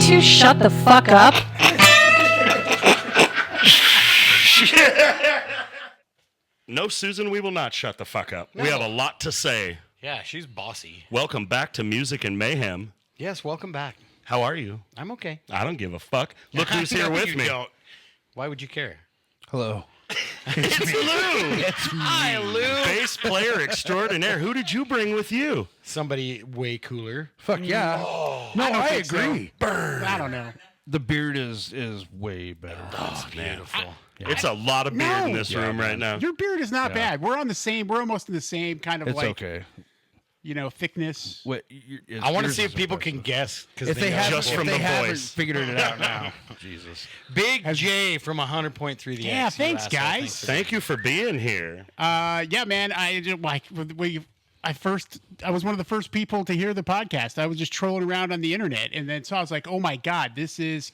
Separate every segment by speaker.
Speaker 1: two shut the fuck up?
Speaker 2: No, Susan, we will not shut the fuck up. We have a lot to say.
Speaker 3: Yeah, she's bossy.
Speaker 2: Welcome back to Music and Mayhem.
Speaker 3: Yes, welcome back.
Speaker 2: How are you?
Speaker 3: I'm okay.
Speaker 2: I don't give a fuck. Look who's here with me.
Speaker 3: Don't. Why would you care?
Speaker 4: Hello.
Speaker 2: It's Lou.
Speaker 3: Hi, Lou.
Speaker 2: Bass player extraordinaire. Who did you bring with you?
Speaker 3: Somebody way cooler.
Speaker 4: Fuck yeah. No, I agree.
Speaker 2: Burn.
Speaker 5: I don't know.
Speaker 4: The beard is way better.
Speaker 2: Oh,
Speaker 3: Beautiful.
Speaker 2: It's a lot of beard in this room right now.
Speaker 5: Your beard is not bad. We're on the same. We're almost in the same kind of
Speaker 4: It's
Speaker 5: like
Speaker 4: okay.
Speaker 5: Thickness.
Speaker 4: Wait,
Speaker 3: I want to see if people can guess.
Speaker 4: If they haven't,
Speaker 2: Just from
Speaker 4: if they
Speaker 2: the
Speaker 4: haven't
Speaker 2: voice.
Speaker 4: figured it out now. Jesus.
Speaker 3: Big J from 100.3 The
Speaker 5: Yeah,
Speaker 3: X.
Speaker 5: thanks,
Speaker 3: You
Speaker 5: guys.
Speaker 3: assholes.
Speaker 2: Thank you for being here.
Speaker 5: Yeah, man. I was one of the first people to hear the podcast. I was just trolling around on the internet, and then so I was like, oh my god, this is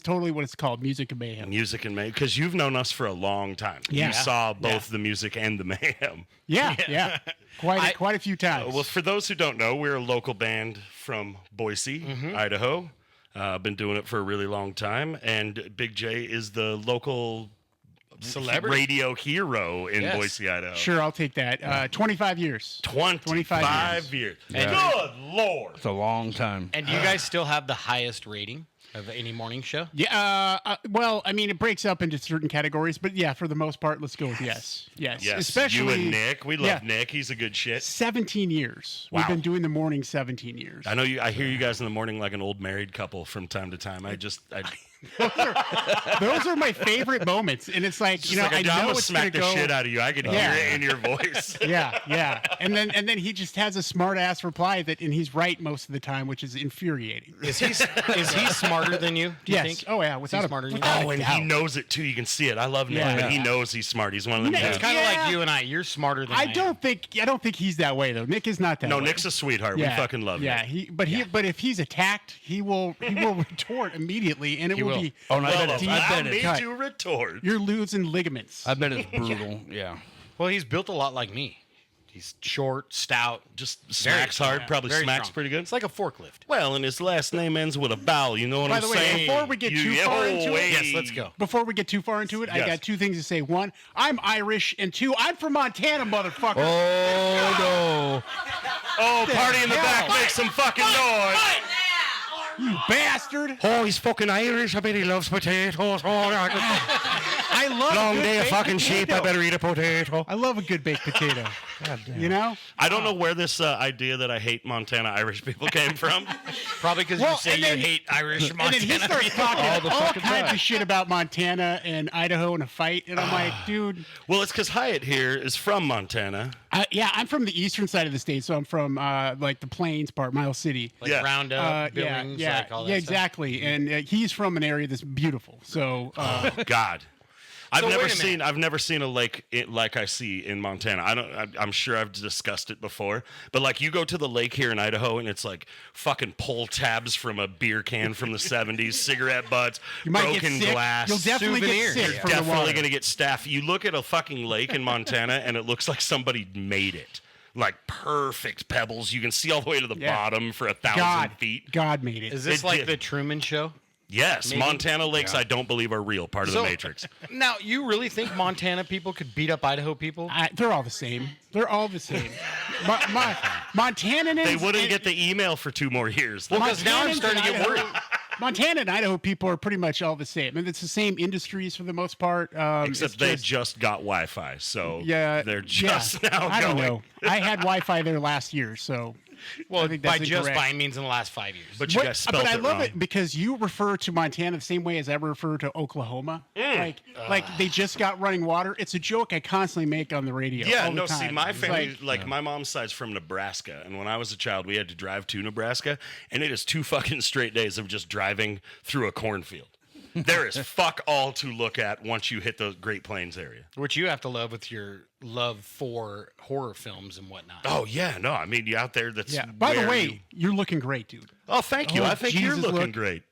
Speaker 5: totally what it's called, Music and Mayhem.
Speaker 2: Music and Mayhem, because you've known us for a long time.
Speaker 5: Yeah.
Speaker 2: You saw both the music and the mayhem.
Speaker 5: Yeah. Quite a few times.
Speaker 2: Well, for those who don't know, we're a local band from Boise, Idaho. Been doing it for a really long time, and Big J is the local
Speaker 3: Celebrity?
Speaker 2: radio hero in
Speaker 3: Yes.
Speaker 2: Boise, Idaho.
Speaker 5: Sure, I'll take that. 25 years.
Speaker 2: 25 years.
Speaker 3: And-
Speaker 2: Good Lord.
Speaker 4: It's a long time.
Speaker 3: And do you guys still have the highest rating of any morning show?
Speaker 5: Yeah. Well, I mean, it breaks up into certain categories, but yeah, for the most part, let's go with yes.
Speaker 2: Yes,
Speaker 5: Especially
Speaker 2: you and Nick. We love
Speaker 5: yeah.
Speaker 2: Nick. He's a good shit.
Speaker 5: 17 years.
Speaker 2: Wow.
Speaker 5: We've been doing the morning 17 years.
Speaker 2: I know you. I hear you guys in the morning like an old married couple from time to time.
Speaker 5: Those are my favorite moments, and it's like
Speaker 2: Just like
Speaker 5: I
Speaker 2: I'm
Speaker 5: know
Speaker 2: gonna
Speaker 5: it's
Speaker 2: smack the
Speaker 5: gonna go.
Speaker 2: shit out of you. I can
Speaker 5: Yeah.
Speaker 2: hear it in your voice.
Speaker 5: Yeah. And then he just has a smart ass reply and he's right most of the time, which is infuriating.
Speaker 3: Is he smarter than you? Do you
Speaker 5: Yes.
Speaker 3: think?
Speaker 5: Oh yeah.
Speaker 3: Is he
Speaker 5: Without a
Speaker 3: smarter than you?
Speaker 2: Oh, and he knows it too. You can see it. I love Nick,
Speaker 5: Yeah.
Speaker 2: but he knows he's smart. He's one of them
Speaker 5: Yeah,
Speaker 2: dudes.
Speaker 3: It's kind of
Speaker 5: Yeah.
Speaker 3: like you and I. You're smarter than I
Speaker 5: I don't think he's that way though. Nick is not that
Speaker 2: No,
Speaker 5: way.
Speaker 2: Nick's a sweetheart.
Speaker 5: Yeah.
Speaker 2: We fucking love
Speaker 5: Yeah,
Speaker 2: Nick.
Speaker 5: but if he's attacked, he will retort immediately, and it will
Speaker 3: will.
Speaker 5: be
Speaker 4: Oh, no, I bet
Speaker 2: Well,
Speaker 4: it's,
Speaker 5: deep
Speaker 4: I
Speaker 2: allow
Speaker 4: bet
Speaker 2: me
Speaker 4: it's,
Speaker 2: to retort.
Speaker 5: you're losing ligaments.
Speaker 4: I bet it's brutal. Yeah.
Speaker 3: Well, he's built a lot like me. He's short, stout,
Speaker 2: Just
Speaker 3: very
Speaker 2: smacks
Speaker 3: strong.
Speaker 2: hard. Probably
Speaker 3: Very
Speaker 2: smacks
Speaker 3: strong.
Speaker 2: pretty good.
Speaker 3: It's like a forklift.
Speaker 2: Well, and his last name ends with a vowel. You know what
Speaker 5: By
Speaker 2: I'm
Speaker 5: the way,
Speaker 2: saying?
Speaker 5: before we get too
Speaker 2: yeah,
Speaker 5: far
Speaker 2: oh,
Speaker 5: into it-
Speaker 2: wait.
Speaker 3: Yes, let's go.
Speaker 5: Before we get too far into it, I
Speaker 2: Yes.
Speaker 5: got two things to say. One, I'm Irish, and two, I'm from Montana, motherfucker.
Speaker 4: Oh,
Speaker 2: Oh, party in the
Speaker 5: hell?
Speaker 2: back, make some fucking noise.
Speaker 5: You bastard!
Speaker 2: Oh, he's fucking Irish. I bet he loves potatoes.
Speaker 5: I love
Speaker 2: Long
Speaker 5: a good
Speaker 2: day of
Speaker 5: baked
Speaker 2: fucking sheep. I
Speaker 5: potato.
Speaker 2: better eat a potato.
Speaker 5: I love a good baked potato. You know?
Speaker 2: I don't know where this idea that I hate Montana Irish people came from.
Speaker 3: Probably because
Speaker 5: Well,
Speaker 3: you say
Speaker 5: and
Speaker 3: you
Speaker 5: then-
Speaker 3: hate Irish
Speaker 5: And then he
Speaker 3: Montana.
Speaker 5: starts talking
Speaker 4: All the
Speaker 5: all
Speaker 4: fucking
Speaker 5: kinds
Speaker 4: time.
Speaker 5: of shit about Montana and Idaho in a fight, and I'm like, dude.
Speaker 2: Well, it's because Hyatt here is from Montana.
Speaker 5: Yeah, I'm from the eastern side of the state, so I'm from like the Plains part, Miles City.
Speaker 3: Like
Speaker 2: Yeah.
Speaker 3: Roundup, Billings, like all that stuff.
Speaker 5: exactly. And he's from an area that's beautiful. So
Speaker 2: God. I've
Speaker 3: So
Speaker 2: never
Speaker 3: wait a minute.
Speaker 2: seen. I've never seen a lake like I see in Montana. I'm sure I've discussed it before, but like you go to the lake here in Idaho, and it's like fucking pull tabs from a beer can from the '70s, cigarette butts,
Speaker 5: you might
Speaker 2: broken
Speaker 5: get sick.
Speaker 2: glass.
Speaker 5: You'll definitely
Speaker 3: souvenir.
Speaker 5: get sick
Speaker 3: You're
Speaker 5: from the
Speaker 2: Definitely
Speaker 5: water.
Speaker 2: gonna get staph. You look at a fucking lake in Montana, and it looks like somebody made it. Like perfect pebbles. You can see all the way to the
Speaker 5: Yeah.
Speaker 2: bottom for 1,000
Speaker 5: God,
Speaker 2: feet.
Speaker 5: God made it.
Speaker 3: Is this
Speaker 2: It
Speaker 3: like
Speaker 2: did.
Speaker 3: the Truman Show?
Speaker 2: Yes,
Speaker 3: Maybe.
Speaker 2: Montana lakes. I don't believe are real. Part of
Speaker 3: So-
Speaker 2: the Matrix.
Speaker 3: Now, you really think Montana people could beat up Idaho people?
Speaker 5: They're all the same. They're all the same. Montanans.
Speaker 2: They wouldn't
Speaker 5: and-
Speaker 2: get the email for 2 more years.
Speaker 3: Well, because now I'm
Speaker 5: Montanans
Speaker 3: starting to
Speaker 5: and
Speaker 3: get worried.
Speaker 5: Idaho- Montana and Idaho people are pretty much all the same. And it's the same industries for the most part.
Speaker 2: Except
Speaker 5: it's
Speaker 2: they
Speaker 5: just-
Speaker 2: just got Wi-Fi, so
Speaker 5: yeah,
Speaker 2: they're just
Speaker 5: yeah.
Speaker 2: now
Speaker 5: I don't
Speaker 2: going.
Speaker 5: know. I had Wi-Fi there last year, so
Speaker 3: Well,
Speaker 5: I think
Speaker 3: by
Speaker 5: that's
Speaker 3: just
Speaker 5: incorrect.
Speaker 3: by means in the last 5 years.
Speaker 2: But you guys spelled
Speaker 5: but I
Speaker 2: it
Speaker 5: love
Speaker 2: wrong.
Speaker 5: it because you refer to Montana the same way as I refer to Oklahoma. Like they just got running water. It's a joke I constantly make on the radio.
Speaker 2: Yeah,
Speaker 5: all the
Speaker 2: no,
Speaker 5: time.
Speaker 2: see, my
Speaker 5: It's
Speaker 2: family, like my mom's side's from Nebraska, and when I was a child, we had to drive to Nebraska, and it is 2 fucking straight days of just driving through a cornfield. There is fuck all to look at once you hit the Great Plains area.
Speaker 3: Which you have to love with your love for horror films and whatnot.
Speaker 2: Oh yeah, no, I mean you out there. That's
Speaker 5: yeah. By the
Speaker 2: where
Speaker 5: way, you're looking great, dude.
Speaker 2: oh, thank you.
Speaker 5: Oh,
Speaker 2: I think you're
Speaker 5: Jesus,
Speaker 2: looking
Speaker 5: look.
Speaker 2: great.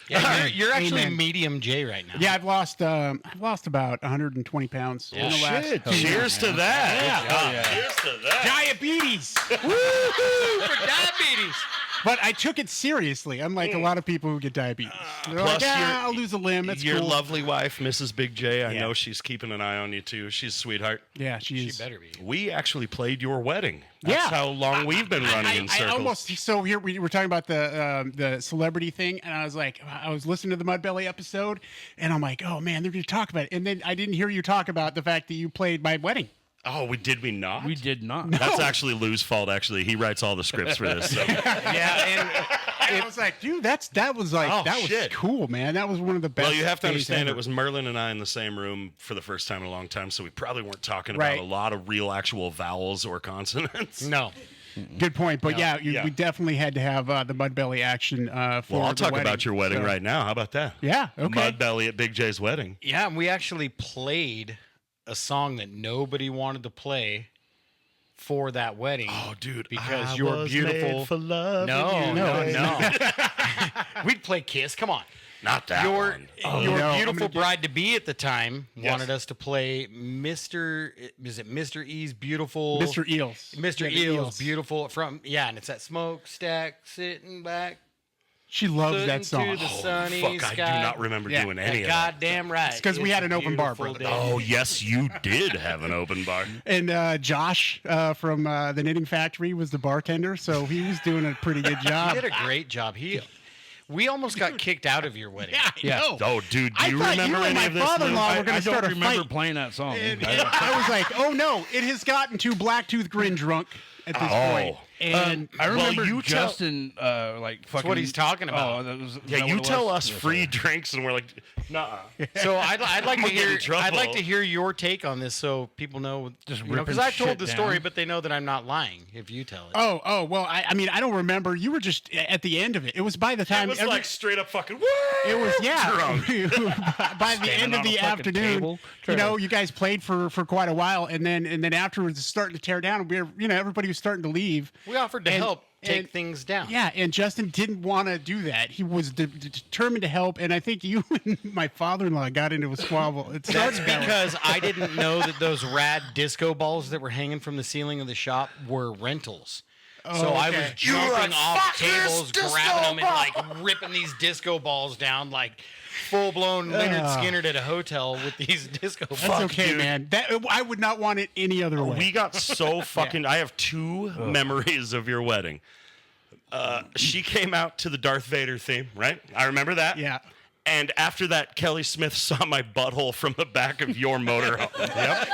Speaker 3: Yeah, you're actually
Speaker 5: Amen.
Speaker 3: medium J right now.
Speaker 5: Yeah, I've lost about 120 pounds in the last.
Speaker 2: Shit.
Speaker 5: 2 years.
Speaker 2: Cheers to that. Cheers to that.
Speaker 5: Diabetes.
Speaker 3: Woo-hoo, for diabetes.
Speaker 5: But I took it seriously, unlike a lot of people who get diabetes. They're
Speaker 2: Plus
Speaker 5: like,
Speaker 2: your-
Speaker 5: I'll lose a limb. It's
Speaker 2: Your
Speaker 5: cool.
Speaker 2: lovely wife, Mrs. Big J, I
Speaker 5: Yeah.
Speaker 2: know she's keeping an eye on you too. She's a sweetheart.
Speaker 5: Yeah,
Speaker 3: She
Speaker 5: she's.
Speaker 3: better be.
Speaker 2: We actually played your wedding. That's
Speaker 5: Yeah.
Speaker 2: how long we've been running in circles.
Speaker 5: I almost so here we were talking about the celebrity thing, and I was like, I was listening to the Mudbelly episode, and I'm like, oh man, they're going to talk about it, and then I didn't hear you talk about the fact that you played my wedding.
Speaker 2: Oh, did we not?
Speaker 4: We did not.
Speaker 2: That's actually Lou's fault. Actually, he writes all the scripts for this. So.
Speaker 3: Yeah,
Speaker 5: And I was like, dude, that was like
Speaker 2: Oh,
Speaker 5: that was
Speaker 2: shit.
Speaker 5: cool, man. That was one of the best.
Speaker 2: Well, you have to
Speaker 5: days
Speaker 2: understand
Speaker 5: ever.
Speaker 2: it was Merlin and I in the same room for the first time in a long time, so we probably weren't talking about
Speaker 5: Right.
Speaker 2: a lot of real actual vowels or consonants.
Speaker 3: no.
Speaker 5: Good point, but yeah,
Speaker 2: yeah.
Speaker 5: we definitely had to have the Mudbelly action. For
Speaker 2: Well, I'll
Speaker 5: the
Speaker 2: talk
Speaker 5: wedding,
Speaker 2: about your wedding
Speaker 5: so-
Speaker 2: right now. How about that?
Speaker 5: Yeah, okay.
Speaker 2: Mudbelly at Big J's wedding.
Speaker 3: Yeah, and we actually played a song that nobody wanted to play for that wedding.
Speaker 2: Oh, dude,
Speaker 3: because
Speaker 2: I
Speaker 3: you're
Speaker 2: was
Speaker 3: beautiful.
Speaker 2: made for love.
Speaker 3: No, no. We'd play Kiss. Come on.
Speaker 2: Not that
Speaker 3: Your
Speaker 2: one.
Speaker 3: your
Speaker 5: no, I'm
Speaker 3: beautiful
Speaker 5: gonna get-
Speaker 3: bride to be at the time
Speaker 2: Yes.
Speaker 3: wanted us to play Mr. Is it Mr. E's beautiful?
Speaker 5: Mr. Eels.
Speaker 3: Mr.
Speaker 5: Yeah, the
Speaker 3: Eels, beautiful from and it's that smokestack sitting back.
Speaker 5: She loves
Speaker 3: looking
Speaker 5: that song.
Speaker 3: To the sunny
Speaker 2: Fuck, I
Speaker 3: sky.
Speaker 2: do not remember
Speaker 5: Yeah,
Speaker 2: doing
Speaker 3: Yeah,
Speaker 2: any of that.
Speaker 3: goddamn right.
Speaker 5: It's 'cause we
Speaker 3: It's
Speaker 5: had
Speaker 3: a
Speaker 5: an open bar,
Speaker 3: beautiful
Speaker 5: brother.
Speaker 3: day.
Speaker 2: Oh, yes, you did have an open bar.
Speaker 5: And Josh from the Knitting Factory was the bartender, so he was doing a pretty good
Speaker 3: He
Speaker 5: job.
Speaker 3: did a great job. We almost got kicked out of your wedding.
Speaker 5: Yeah, I know.
Speaker 2: Oh, dude, do
Speaker 5: I
Speaker 2: you
Speaker 5: thought you
Speaker 2: remember
Speaker 5: and
Speaker 2: any
Speaker 5: my
Speaker 2: of this? Lou?
Speaker 5: father-in-law
Speaker 4: I,
Speaker 5: were going
Speaker 4: I
Speaker 5: to start
Speaker 4: don't
Speaker 5: a
Speaker 4: remember
Speaker 5: fight.
Speaker 4: playing that song.
Speaker 5: I was like, oh no, it has gotten to Blacktooth Grin drunk at this
Speaker 2: Oh.
Speaker 5: point. And
Speaker 4: I remember
Speaker 2: you tell-
Speaker 4: Justin, like fucking.
Speaker 3: what he's talking about.
Speaker 4: Oh, that was, is
Speaker 2: Yeah,
Speaker 4: that
Speaker 2: you
Speaker 4: what it
Speaker 2: tell
Speaker 4: was?
Speaker 2: us
Speaker 4: Yeah,
Speaker 2: free
Speaker 4: sorry.
Speaker 2: drinks, and we're like, nah.
Speaker 3: So I'd like to
Speaker 2: gonna get in
Speaker 3: hear.
Speaker 2: trouble.
Speaker 3: I'd like to hear your take on this, so people know.
Speaker 4: Just
Speaker 3: Because
Speaker 4: ripping
Speaker 3: I've told
Speaker 4: shit
Speaker 3: the story,
Speaker 4: down.
Speaker 3: but they know that I'm not lying if you tell it.
Speaker 5: oh well, I mean, I don't remember. You were just at the end of it. It was by the
Speaker 2: It
Speaker 5: time
Speaker 2: was like straight up fucking, woo!
Speaker 5: it was
Speaker 2: drunk.
Speaker 5: by the end of
Speaker 4: on a
Speaker 5: the
Speaker 4: fucking
Speaker 5: afternoon,
Speaker 4: table,
Speaker 5: you know,
Speaker 4: trying to-
Speaker 5: you guys played for quite a while, and then afterwards, it's starting to tear down. We were, everybody was starting to leave.
Speaker 3: We offered to
Speaker 5: And-
Speaker 3: help take
Speaker 5: and-
Speaker 3: things down.
Speaker 5: Yeah, and Justin didn't want to do that. He was determined to help, and I think you and my father-in-law got into a squabble. It
Speaker 3: That's
Speaker 5: started that way.
Speaker 3: because I didn't know that those rad disco balls that were hanging from the ceiling of the shop were rentals. So I was
Speaker 5: okay.
Speaker 2: You were
Speaker 3: jumping
Speaker 2: like,
Speaker 3: off
Speaker 2: "Fuck this
Speaker 3: tables,
Speaker 2: disco
Speaker 3: grabbing them, and
Speaker 2: ball!"
Speaker 3: like ripping these disco balls down, like full-blown Leonard Skinner at a hotel with these disco balls.
Speaker 5: That's okay,
Speaker 2: dude.
Speaker 5: man. That I would not want it any other way.
Speaker 2: We got so fucking. I have two memories of your wedding. She came out to the Darth Vader theme, right? I remember that.
Speaker 5: Yeah.
Speaker 2: And after that, Kelly Smith saw my butthole from the back of your motorhome. Yep.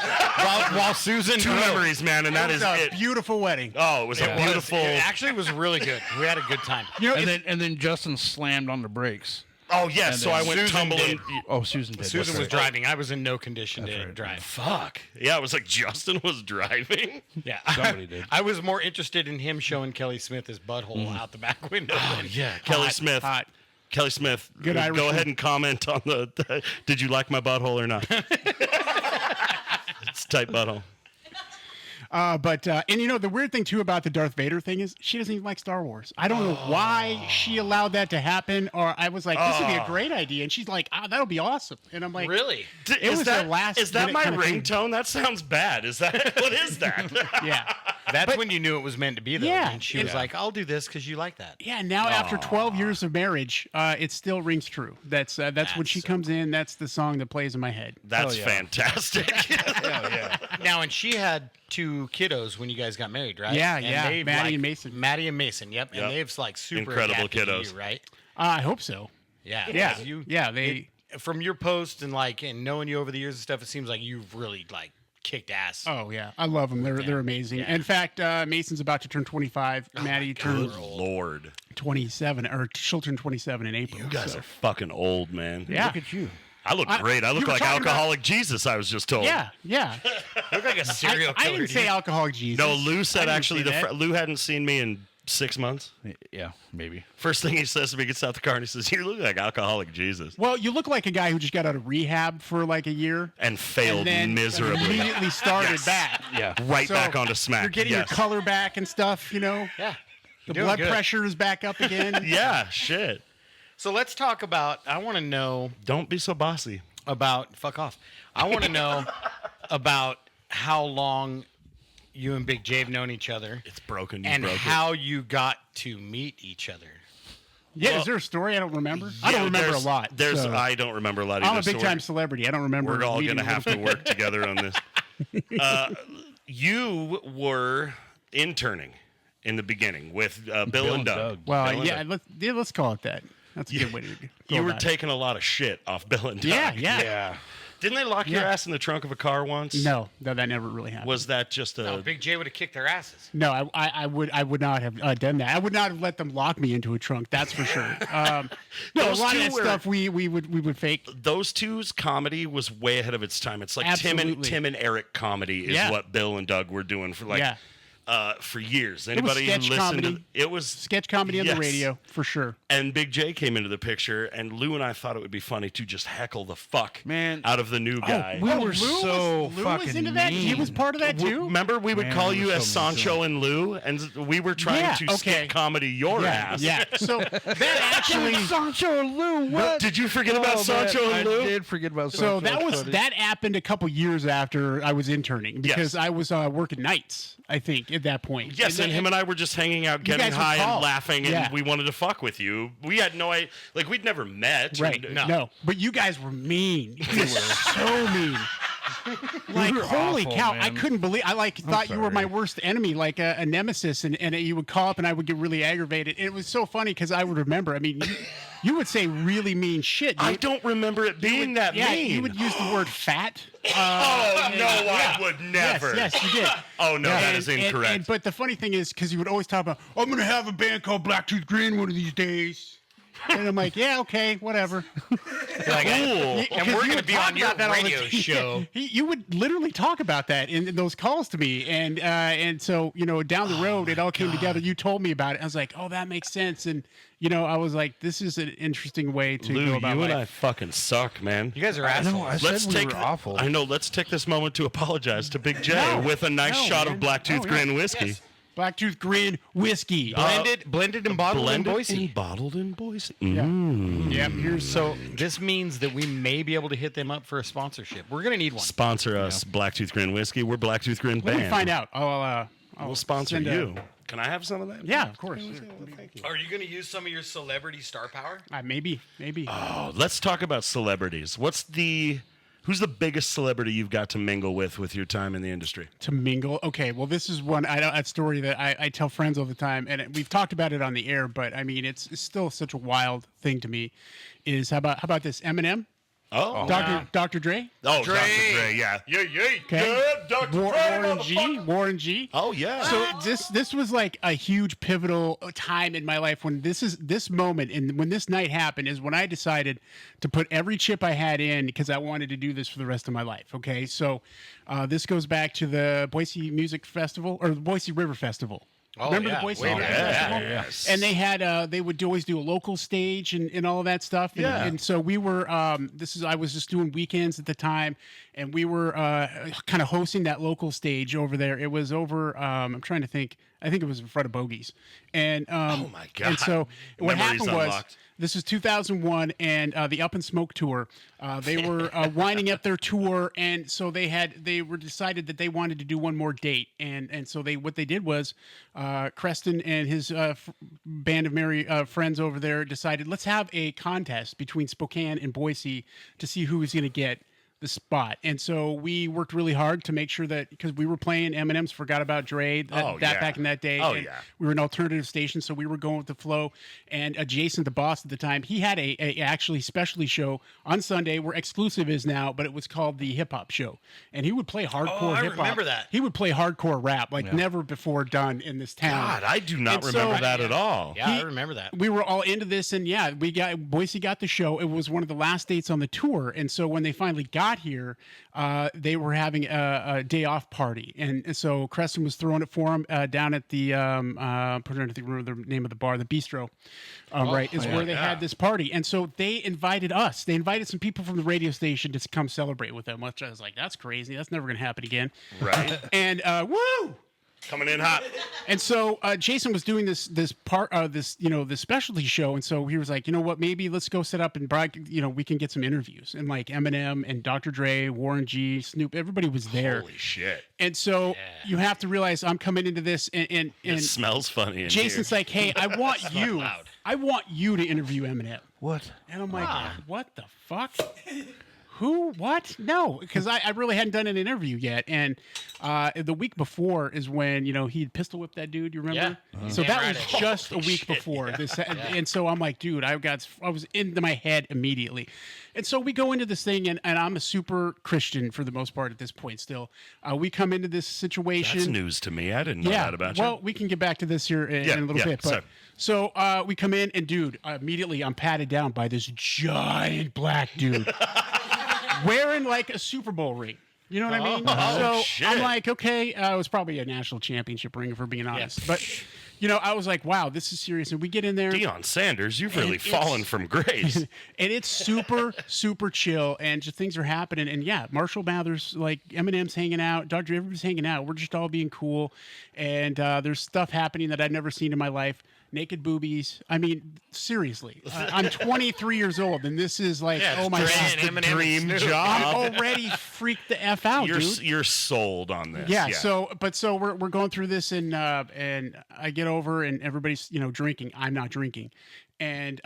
Speaker 3: while Susan
Speaker 2: Two memories, man, and that
Speaker 5: It
Speaker 2: is
Speaker 5: was a
Speaker 2: it.
Speaker 5: beautiful wedding.
Speaker 2: Oh, it was a
Speaker 3: It was-
Speaker 2: beautiful.
Speaker 3: It actually was really good. We had a good time.
Speaker 5: You know,
Speaker 4: And then Justin slammed on the brakes.
Speaker 2: Oh yes,
Speaker 4: And
Speaker 2: so
Speaker 4: then
Speaker 2: I went
Speaker 3: Susan
Speaker 2: tumbling.
Speaker 3: did.
Speaker 4: Oh, Susan did.
Speaker 3: Susan
Speaker 4: That's
Speaker 3: was
Speaker 4: right.
Speaker 3: driving. I was in no condition to
Speaker 4: right.
Speaker 3: drive.
Speaker 2: Fuck. Yeah, it was like Justin was driving.
Speaker 3: Yeah,
Speaker 4: Somebody did.
Speaker 3: I was more interested in him showing Kelly Smith his butthole out the back window. than-
Speaker 2: Kelly Smith.
Speaker 5: hot.
Speaker 2: Kelly Smith.
Speaker 5: Good
Speaker 2: go
Speaker 5: Irishman.
Speaker 2: ahead and comment on the did you like my butthole or not? It's a tight butthole.
Speaker 5: But the weird thing too about the Darth Vader thing is she doesn't even like Star Wars. I don't know why she allowed that to happen. Or I was like, this would be a great idea, and she's like, that'll be awesome. And I'm like,
Speaker 3: Really?
Speaker 5: It was
Speaker 2: that,
Speaker 5: the last
Speaker 2: Is that
Speaker 5: minute
Speaker 2: my
Speaker 5: kinda thing.
Speaker 2: ringtone? That sounds bad. Is that what is that?
Speaker 5: Yeah,
Speaker 3: That's when you knew it was meant to be, though.
Speaker 5: Yeah.
Speaker 3: And she was like, "I'll do this because you like that."
Speaker 5: yeah. Now after 12 years of marriage, it still rings true. That's when she
Speaker 3: so
Speaker 5: comes in. That's the song that plays in my head.
Speaker 2: That's
Speaker 4: yeah.
Speaker 2: fantastic.
Speaker 3: Now, and she had two kiddos when you guys got married, right?
Speaker 5: Yeah,
Speaker 3: And
Speaker 5: yeah,
Speaker 3: they've,
Speaker 5: Maddie
Speaker 3: like-
Speaker 5: and Mason.
Speaker 3: Maddie and Mason. Yep. And
Speaker 2: Yep.
Speaker 3: they've like super
Speaker 2: Incredible
Speaker 3: adapted to
Speaker 2: kiddos.
Speaker 3: you, right?
Speaker 5: I hope so.
Speaker 3: Yeah.
Speaker 5: Yeah,
Speaker 3: 'cause You,
Speaker 5: yeah. They.
Speaker 3: from your posts and knowing you over the years and stuff, it seems like you've really like kicked ass.
Speaker 5: Oh yeah, I love them. They're amazing.
Speaker 3: Yeah.
Speaker 5: In fact, Mason's about to turn 25. Maddie turns
Speaker 2: Lord,
Speaker 5: 27, or she'll turn 27 in April.
Speaker 2: you guys
Speaker 5: so.
Speaker 2: are fucking old, man.
Speaker 5: Yeah.
Speaker 4: Look at you.
Speaker 2: I look great. I
Speaker 5: you
Speaker 2: look
Speaker 5: were
Speaker 2: like
Speaker 5: talking about-
Speaker 2: alcoholic Jesus. I was just told.
Speaker 5: Yeah, yeah.
Speaker 3: Look like a serial
Speaker 5: I
Speaker 3: killer.
Speaker 5: didn't say
Speaker 3: dude.
Speaker 5: alcoholic Jesus.
Speaker 2: No, Lou said
Speaker 5: I didn't
Speaker 2: actually
Speaker 5: say that.
Speaker 2: Lou hadn't seen me in 6 months.
Speaker 4: Yeah, maybe.
Speaker 2: First thing he says to me, gets out the car and he says, "You look like alcoholic Jesus,"
Speaker 5: Well, you look like a guy who just got out of rehab for like a year
Speaker 2: and failed
Speaker 5: and then
Speaker 2: miserably.
Speaker 5: immediately started
Speaker 2: Yes.
Speaker 5: back.
Speaker 4: Yeah.
Speaker 2: Right
Speaker 5: So
Speaker 2: back onto smack.
Speaker 5: You're getting
Speaker 2: yes.
Speaker 5: your color back and stuff.
Speaker 3: Yeah.
Speaker 5: The
Speaker 3: You're doing
Speaker 5: blood
Speaker 3: good.
Speaker 5: pressure is back up again.
Speaker 2: Yeah, shit.
Speaker 3: So let's talk about. I want to know
Speaker 2: Don't be so bossy.
Speaker 3: about. Fuck off. I want to know about how long you and Big J have known each other,
Speaker 2: It's broken.
Speaker 3: and how you got to meet each other.
Speaker 5: Yeah,
Speaker 2: Well,
Speaker 5: is there a story I don't remember? I don't remember a
Speaker 2: there's-
Speaker 5: lot.
Speaker 2: There's
Speaker 5: so.
Speaker 2: I don't remember a lot either.
Speaker 5: I'm a big
Speaker 2: so
Speaker 5: time celebrity. I don't remember.
Speaker 2: We're all
Speaker 5: meeting
Speaker 2: going to have to work together on this. You were interning in the beginning with Bill and Doug.
Speaker 5: Well,
Speaker 2: Bill and
Speaker 5: yeah,
Speaker 2: Doug.
Speaker 5: let's call it that. That's a good way to go.
Speaker 2: You were
Speaker 5: about it.
Speaker 2: taking a lot of shit off Bill and Doug.
Speaker 5: Yeah.
Speaker 2: Didn't they lock your
Speaker 5: Yeah.
Speaker 2: ass in the trunk of a car once?
Speaker 5: No, that never really happened.
Speaker 2: Was that just a?
Speaker 3: No, Big J would have kicked their asses.
Speaker 5: No, I would not have done that. I would not have let them lock me into a trunk. That's for sure. No, a
Speaker 2: Those
Speaker 5: lot of
Speaker 2: two
Speaker 5: that
Speaker 2: were-
Speaker 5: stuff we would fake.
Speaker 2: Those two's comedy was way ahead of its time. It's like
Speaker 5: Absolutely.
Speaker 2: Tim and Eric comedy is
Speaker 5: Yeah.
Speaker 2: what Bill and Doug were doing for for years. Anybody
Speaker 5: sketch
Speaker 2: who listened
Speaker 5: comedy.
Speaker 2: to it was
Speaker 5: Sketch comedy on
Speaker 2: Yes.
Speaker 5: the radio for sure.
Speaker 2: And Big J came into the picture, and Lou and I thought it would be funny to just heckle the fuck
Speaker 4: Man.
Speaker 2: out of the new guy.
Speaker 4: we were
Speaker 5: Lou
Speaker 4: so
Speaker 5: was
Speaker 4: fucking
Speaker 5: into that. He
Speaker 4: mean.
Speaker 5: was part of that too.
Speaker 2: Remember, we would
Speaker 4: Man,
Speaker 2: call
Speaker 4: we
Speaker 2: you
Speaker 4: were
Speaker 2: as
Speaker 4: so mean.
Speaker 2: Sancho and Lou, and we were trying
Speaker 5: Yeah,
Speaker 2: to
Speaker 5: okay.
Speaker 2: skit comedy your ass.
Speaker 5: Yeah. So that actually.
Speaker 4: Sancho and Lou, what?
Speaker 2: Did you forget about
Speaker 4: Oh,
Speaker 2: Sancho
Speaker 4: man,
Speaker 2: and Lou?
Speaker 4: I did forget about
Speaker 5: So
Speaker 4: Sancho. That's funny.
Speaker 5: that happened a couple years after I was interning because
Speaker 2: Yes.
Speaker 5: I was working nights. I think at that point.
Speaker 2: Yes, and him and I were just hanging out, getting
Speaker 5: guys would
Speaker 2: high and
Speaker 5: call.
Speaker 2: laughing, and
Speaker 5: Yeah.
Speaker 2: we wanted to fuck with you. We had no idea, like we'd never met.
Speaker 5: Right.
Speaker 2: and-
Speaker 5: No. But you guys were mean. You were so mean. Like,
Speaker 4: were
Speaker 5: holy
Speaker 4: awful,
Speaker 5: cow.
Speaker 4: man.
Speaker 5: I couldn't believe I thought you were my
Speaker 4: sorry.
Speaker 5: worst enemy, like a nemesis, and you would call up and I would get really aggravated. And it was so funny because I would remember. I mean, you would say really mean shit.
Speaker 2: I
Speaker 5: You-
Speaker 2: don't remember it being that
Speaker 5: yeah,
Speaker 2: mean.
Speaker 5: you would use the word fat.
Speaker 2: Oh no,
Speaker 5: yeah.
Speaker 2: I would never.
Speaker 5: Yes, you did.
Speaker 2: Oh no, that is incorrect.
Speaker 5: But the funny thing is, because you would always talk about, I'm going to have a band called Blacktooth Green one of these days. And I'm like, yeah, okay, whatever.
Speaker 2: Cool.
Speaker 3: And
Speaker 5: Because
Speaker 3: we're
Speaker 5: you
Speaker 3: going to
Speaker 5: would
Speaker 3: be
Speaker 5: talk
Speaker 3: on your
Speaker 5: about that all the
Speaker 3: radio
Speaker 5: time.
Speaker 3: show.
Speaker 5: You would literally talk about that in those calls to me, and so down the road it all came together. You told me about it. I was like, oh, that makes sense, and I was like, this is an interesting way to
Speaker 2: Lou,
Speaker 5: go
Speaker 2: you
Speaker 5: about
Speaker 2: and
Speaker 5: life.
Speaker 2: I fucking suck, man.
Speaker 3: You guys are
Speaker 4: I
Speaker 3: assholes.
Speaker 4: know, I said we were awful.
Speaker 2: I know. Let's take this moment to apologize to Big J
Speaker 5: No.
Speaker 2: with a nice
Speaker 5: No,
Speaker 2: shot
Speaker 5: man.
Speaker 2: of Blacktooth
Speaker 5: Oh, yeah.
Speaker 2: Grin whiskey.
Speaker 3: Yes.
Speaker 5: Blacktooth Green whiskey.
Speaker 3: Blended and bottled in Boise.
Speaker 2: and bottled in Boise.
Speaker 5: Yeah, here's
Speaker 3: So this means that we may be able to hit them up for a sponsorship. We're going to need one.
Speaker 2: Sponsor us, Blacktooth Grin whiskey. We're Blacktooth Grin
Speaker 5: Let
Speaker 2: band.
Speaker 5: me find out. I'll
Speaker 2: We'll sponsor
Speaker 5: send
Speaker 2: you. Can I have some of that?
Speaker 5: Yeah, of course.
Speaker 3: Are you going to use some of your celebrity star power?
Speaker 5: Maybe.
Speaker 2: Oh, let's talk about celebrities. Who's the biggest celebrity you've got to mingle with your time in the industry?
Speaker 5: To mingle. Okay, well, this is a story that I tell friends all the time, and we've talked about it on the air. But I mean, it's still such a wild thing to me. Is how about this Eminem,
Speaker 2: Oh,
Speaker 5: Dr. Dre,
Speaker 2: oh,
Speaker 3: Dre.
Speaker 2: Dr. Dre, yeah. Yeah.
Speaker 5: okay,
Speaker 2: Yeah, Dr. Dre,
Speaker 5: Warren G.
Speaker 2: Oh, yeah.
Speaker 5: So this was like a huge pivotal time in my life when this moment and when this night happened is when I decided to put every chip I had in because I wanted to do this for the rest of my life. Okay, so this goes back to the Boise Music Festival or the Boise River Festival.
Speaker 3: Oh,
Speaker 5: Remember
Speaker 3: yeah,
Speaker 5: the Boise
Speaker 3: way
Speaker 5: River
Speaker 3: back.
Speaker 5: Festival?
Speaker 2: Yes.
Speaker 5: And they had they would always do a local stage and all of that stuff. And,
Speaker 2: Yeah.
Speaker 5: and so we were I was just doing weekends at the time, and we were kind of hosting that local stage over there. It was over I'm trying to think. I think it was in front of Bogies. And
Speaker 2: Oh, my God.
Speaker 5: And so what
Speaker 2: Memories
Speaker 5: happened was
Speaker 2: unlocked.
Speaker 5: this is 2001 and the Up in Smoke tour. They were winding up their tour, and so they were decided that they wanted to do one more date, and so what they did was Creston and his band of merry friends over there decided let's have a contest between Spokane and Boise to see who was going to get the spot. And so we worked really hard to make sure that because we were playing Eminem's Forgot About Dre that
Speaker 2: yeah.
Speaker 5: back in that day.
Speaker 2: Oh,
Speaker 5: and
Speaker 2: yeah.
Speaker 5: we were an alternative station, so we were going with the flow. And Jason, the boss at the time, he had a actually specialty show on Sunday where Exclusive is now, but it was called the Hip Hop Show. And he would play hardcore
Speaker 3: I
Speaker 5: hip hop.
Speaker 3: remember that.
Speaker 5: He would play hardcore rap like never before done in this town.
Speaker 2: God, I do not
Speaker 5: And so-
Speaker 2: remember that at all.
Speaker 3: Yeah, I remember that.
Speaker 5: We were all into this, and yeah, Boise got the show. It was one of the last dates on the tour, and so when they finally got here, they were having a day off party, and so Creston was throwing it for them down at the I'm trying to remember the name of the bar, the Bistro, right, is where they had this party, and so they invited us. They invited some people from the radio station to come celebrate with them. Which I was like, that's crazy. That's never going to happen again.
Speaker 2: Right.
Speaker 5: And woo!
Speaker 2: Coming in hot.
Speaker 5: And so Jason was doing this specialty show, and so he was like, you know what, maybe let's go set up and we can get some interviews, and like Eminem and Dr. Dre, Warren G, Snoop, everybody was there.
Speaker 2: Holy shit.
Speaker 5: And so you have to realize I'm coming into this, and
Speaker 2: It smells funny in
Speaker 5: Jason's
Speaker 2: here.
Speaker 5: like, hey, I want you to interview Eminem.
Speaker 4: What?
Speaker 5: And I'm like, what the fuck? Who? What? No, because I really hadn't done an interview yet. And the week before is when, he'd pistol whipped that dude. You remember?
Speaker 3: Yeah.
Speaker 5: So
Speaker 3: Damn
Speaker 5: that
Speaker 3: right
Speaker 5: was
Speaker 3: I did.
Speaker 5: just a week before this. And so I'm like, dude, I was into my head immediately. And so we go into this thing, and I'm a super Christian for the most part at this point still. We come into this situation.
Speaker 2: That's news to me. I didn't know that about
Speaker 5: Well,
Speaker 2: you.
Speaker 5: we can get back to this here in a little bit. But
Speaker 2: sorry.
Speaker 5: so we come in, and dude, immediately I'm patted down by this giant black dude wearing like a Super Bowl ring. You know what I mean? So
Speaker 2: shit.
Speaker 5: I'm like, okay, it was probably a national championship ring, if we're being honest. But I was like, wow, this is serious. And we get in there.
Speaker 2: Deion Sanders, you've really
Speaker 5: it's-
Speaker 2: fallen from grace.
Speaker 5: And it's super, super chill, and just things are happening. And yeah, Marshall Mathers, like Eminem's hanging out, Dr. Everybody's hanging out. We're just all being cool, and there's stuff happening that I've never seen in my life. Naked boobies. I mean, seriously, I'm 23 years old, and this is like, oh my
Speaker 3: Dre
Speaker 5: god,
Speaker 3: and Eminem and
Speaker 2: dream
Speaker 3: Snoop.
Speaker 2: job.
Speaker 5: I'm already freaked the f out, dude.
Speaker 2: You're sold on this.
Speaker 5: Yeah. So we're going through this, and I get over, and everybody's drinking. I'm not drinking, and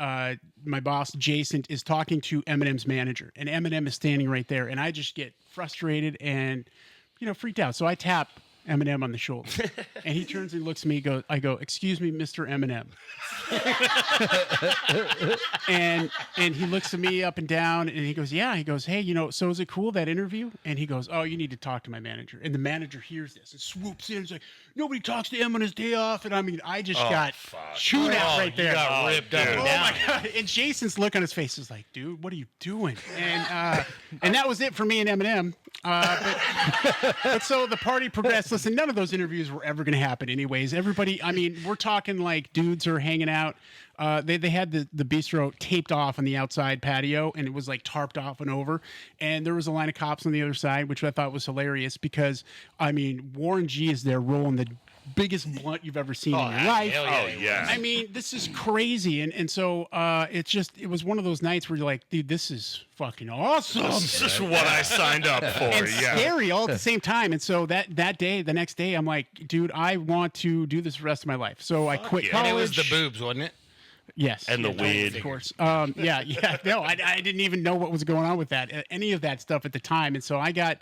Speaker 5: my boss Jason is talking to Eminem's manager, and Eminem is standing right there, and I just get frustrated and freaked out. So I tap Eminem on the shoulder, and he turns and looks at me. I go, excuse me, Mr. Eminem. and he looks at me up and down, and he goes, yeah. He goes, hey, so is it cool, that interview? And he goes, oh, you need to talk to my manager. And the manager hears this and swoops in. He's like, nobody talks to him on his day off. And I mean, I just got chewed out right there.
Speaker 3: You got ripped up and down.
Speaker 5: My God. And Jason's look on his face is like, dude, what are you doing? And that was it for me and Eminem. But so the party progressed. Listen, none of those interviews were ever going to happen anyways. Everybody, I mean, we're talking like dudes are hanging out. They had the bistro taped off on the outside patio, and it was like tarped off and over. And there was a line of cops on the other side, which I thought was hilarious because, I mean, Warren G is there rolling the biggest blunt you've ever seen in your life.
Speaker 3: hell yeah, he
Speaker 2: yeah.
Speaker 5: I mean, this is crazy. And so it was one of those nights where you're like, dude, this is fucking awesome.
Speaker 2: This is what I signed up for.
Speaker 5: And
Speaker 2: Yeah.
Speaker 5: scary all at the same time. And so the next day, I'm like, dude, I want to do this the rest of my life. So I quit
Speaker 2: yeah.
Speaker 5: college.
Speaker 3: And it was the boobs, wasn't it?
Speaker 5: Yes.
Speaker 2: And the
Speaker 5: Yeah,
Speaker 2: weed.
Speaker 5: of course. Yeah. No, I didn't even know what was going on with that, any of that stuff at the time. And so I got